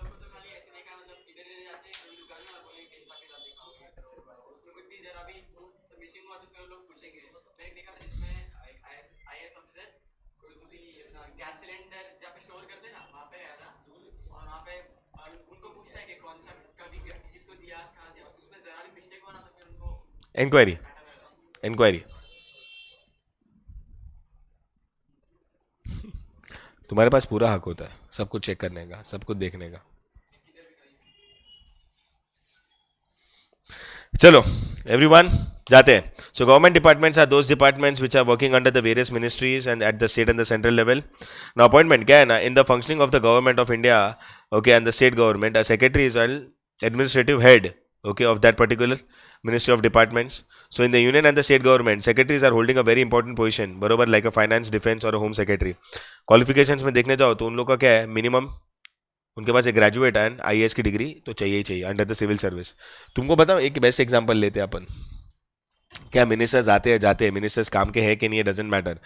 Inquiry. Inquiry. तुम्हारे पास पूरा हक होता है सब कुछ चेक करने का, सब कुछ देखने का. चलो एवरीवन जाते हैं. So government departments are those departments which are working under the various ministries and at the state and the central level. Now appointment क्या है ना, in the functioning of the government of India, okay, and the state government, a secretary is an administrative head, okay, of that particular ministry of departments. So in the union and the state government, secretaries are holding a very important position, बरोबर, like a finance, defense और a home secretary. Qualifications में देखने जाओ तो उन लोग का क्या है, मिनिमम उनके पास एक ग्रेजुएट एंड आईएएस की डिग्री तो चाहिए ही चाहिए अंडर द सिविल सर्विस. तुमको बताओ एक बेस्ट एग्जांपल लेते हैं अपन. क्या मिनिस्टर्स आते हैं जाते हैं, मिनिस्टर्स काम के हैं कि नहीं है डजेंट मैटर,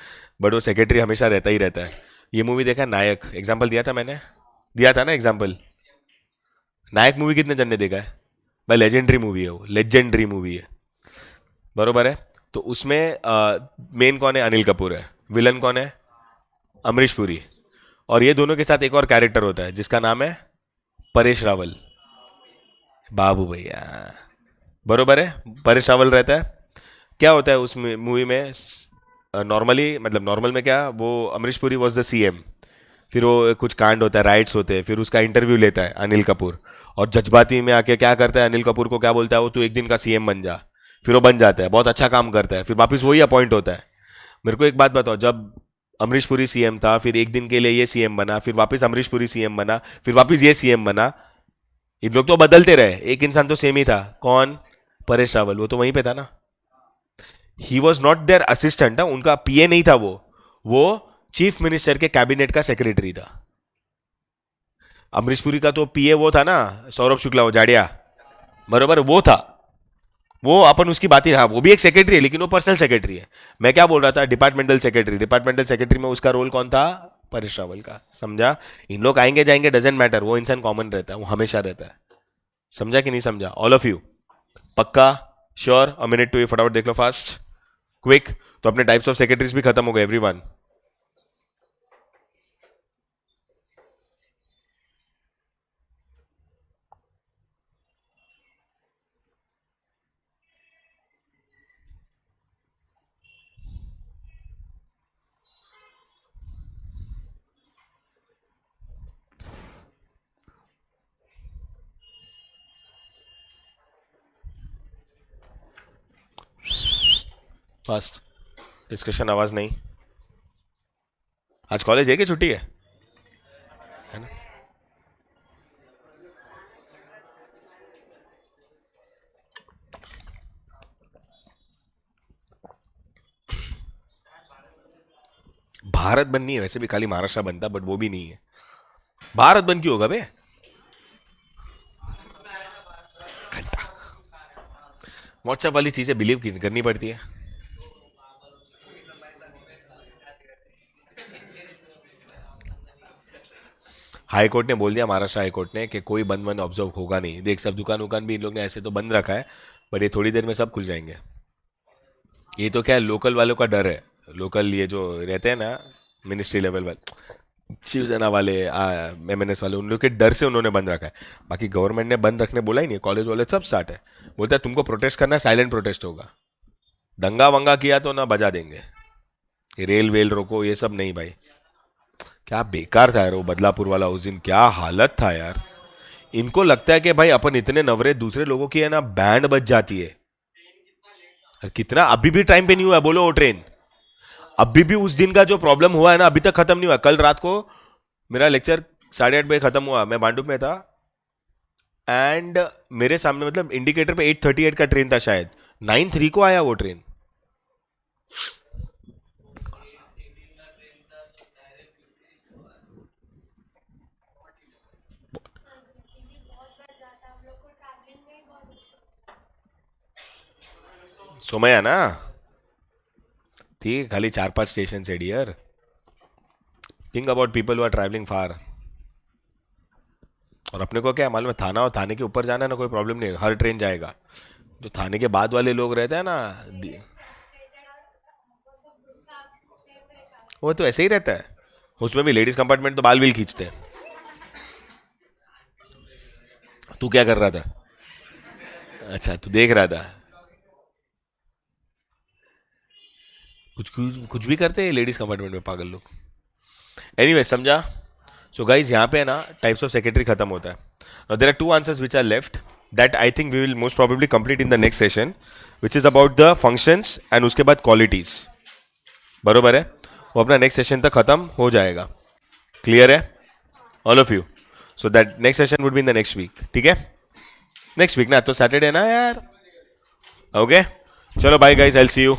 बट वो सेक्रेटरी हमेशा रहता ही रहता है. ये मूवी देखा नायक, एग्जांपल दिया था मैंने, दिया था ना एग्जांपल. नायक मूवी कितने जन ने देखा है भाई? लेजेंडरी मूवी है वो, लेजेंडरी मूवी है, बरोबर है. तो उसमें मेन कौन है? अनिल कपूर है. विलन कौन है? अमरीश पुरी. और ये दोनों के साथ एक और कैरेक्टर होता है जिसका नाम है परेश रावल. बाबू भैया, बरोबर है, परेश रावल रहता है. क्या होता है उस मूवी में? नॉर्मली मतलब नॉर्मल में क्या, वो Amrish Puri was the CM. फिर वो कुछ कांड होता है, राइट्स होते हैं, फिर उसका इंटरव्यू लेता है अनिल कपूर. और जज्बाती में आके क्या करता है, अनिल कपूर को क्या बोलता है वो, तू एक दिन का सीएम बन जा. फिर वो बन जाता है, बहुत अच्छा काम करता है, फिर वापस वही अपॉइंट होता है. मेरे को एक बात बताओ, जब अमरीश पुरी सीएम था, फिर एक दिन के लिए ये सीएम बना, फिर वापस अमरीश पुरी सीएम बना, फिर वापस ये सीएम बना, इन लोग तो बदलते रहे, एक इंसान तो सेम ही था. कौन? परेश रावल. वो तो वहीं पे था ना. He was not their assistant, उनका पीए नहीं था वो चीफ मिनिस्टर के कैबिनेट का सेक्रेटरी था. अमरीश पुरी का तो पीए वो था ना, सौरभ शुक्ला, वो जाड़िया, बरोबर, वो था. वो अपन उसकी बात ही, हाँ वो भी एक सेक्रेटरी है लेकिन वो पर्सनल सेक्रेटरी है. मैं क्या बोल रहा था, डिपार्टमेंटल सेक्रेटरी. डिपार्टमेंटल सेक्रेटरी में उसका रोल कौन था? परेश रावल का. समझा? इन लोग आएंगे जाएंगे डजेंट मैटर, वो इंसान कॉमन रहता है, वो हमेशा रहता है. समझा कि नहीं समझा ऑल ऑफ यू? पक्का? श्योर? अ मिनट टू, ये फटाफट देख लो फास्ट, क्विक. तो अपने टाइप्स ऑफ सेक्रेटरीज भी खत्म हो गए एवरीवन. फास्ट डिस्कशन, आवाज नहीं. आज कॉलेज है कि छुट्टी है ना? भारत बंद नहीं है वैसे भी, खाली महाराष्ट्र बनता, बट वो भी नहीं है. भारत बंद क्यों होगा बे? घंटा. व्हाट्सएप वाली चीजें बिलीव करनी पड़ती है. हाई कोर्ट ने बोल दिया, महाराष्ट्र हाई कोर्ट ने, कि कोई बंद बंद ऑब्जर्व होगा नहीं. देख, सब दुकान उकान भी इन लोग ने ऐसे तो बंद रखा है, बट ये थोड़ी देर में सब खुल जाएंगे. ये तो क्या है, लोकल वालों का डर है. लोकल ये जो रहते हैं ना, मिनिस्ट्री लेवल वाले, शिवसेना वाले, एमएनएस वाले, उन लोग के डर से उन्होंने बंद रखा है. बाकी गवर्नमेंट ने बंद रखने बोला ही नहीं. कॉलेज वाले सब स्टार्ट है. बोलता है तुमको प्रोटेस्ट करना है, साइलेंट प्रोटेस्ट होगा. दंगा वंगा किया तो ना बजा देंगे. ये रेल वेल रोको ये सब नहीं भाई. क्या बेकार था यार वो बदलापुर वाला उस दिन, क्या हालत था यार. इनको लगता है कि भाई अपन इतने नवरे, दूसरे लोगों की है ना बैंड बज जाती है. और कितना अभी भी टाइम पे नहीं हुआ है, बोलो वो ट्रेन. अभी भी उस दिन का जो प्रॉब्लम हुआ है ना, अभी तक खत्म नहीं हुआ. कल रात को मेरा लेक्चर 8:30 बजे खत्म हुआ, मैं मांडू में था, एंड मेरे सामने मतलब इंडिकेटर पे 8:38 का ट्रेन था शायद, 9:03 को आया वो ट्रेन. सर, बीपी भी बहुत बढ़ जाता है हम लोग को, ट्रैवलिंग में ही बहुत सोमया ना, ठीक, खाली 4-5 स्टेशन से dear. Think about people who are travelling far. और अपने को क्या है मालूम है, थाना और थाने के ऊपर जाना है ना, कोई प्रॉब्लम नहीं है, हर ट्रेन जाएगा. जो थाने के बाद वाले लोग रहते हैं ना, फ्रस्ट्रेटेड और वो सब गुस्सा अपने में निकालते वो तो ऐसे ही रहता है. उसमें भी लेडीज कंपार्टमेंट तो बाल भी खींचते हैं. तू क्या कर रहा था? अच्छा, तू देख रहा था. कुछ कुछ कुछ भी करते हैं लेडीज कंपार्टमेंट में पागल लोग. एनीवे, समझा. सो गाइज, यहाँ पे है ना टाइप्स ऑफ सेक्रेटरी खत्म होता है. There are 2 answers which are left, that I think we will most probably complete in the next session, which is about the functions and उसके बाद क्वालिटीज. बरोबर है, वो अपना नेक्स्ट सेशन तक खत्म हो जाएगा. क्लियर है all of you? So that next session would be in the next week. ठीक है, नेक्स्ट वीक ना, तो सैटरडे ना यार. ओके, चलो bye guys, I will see you.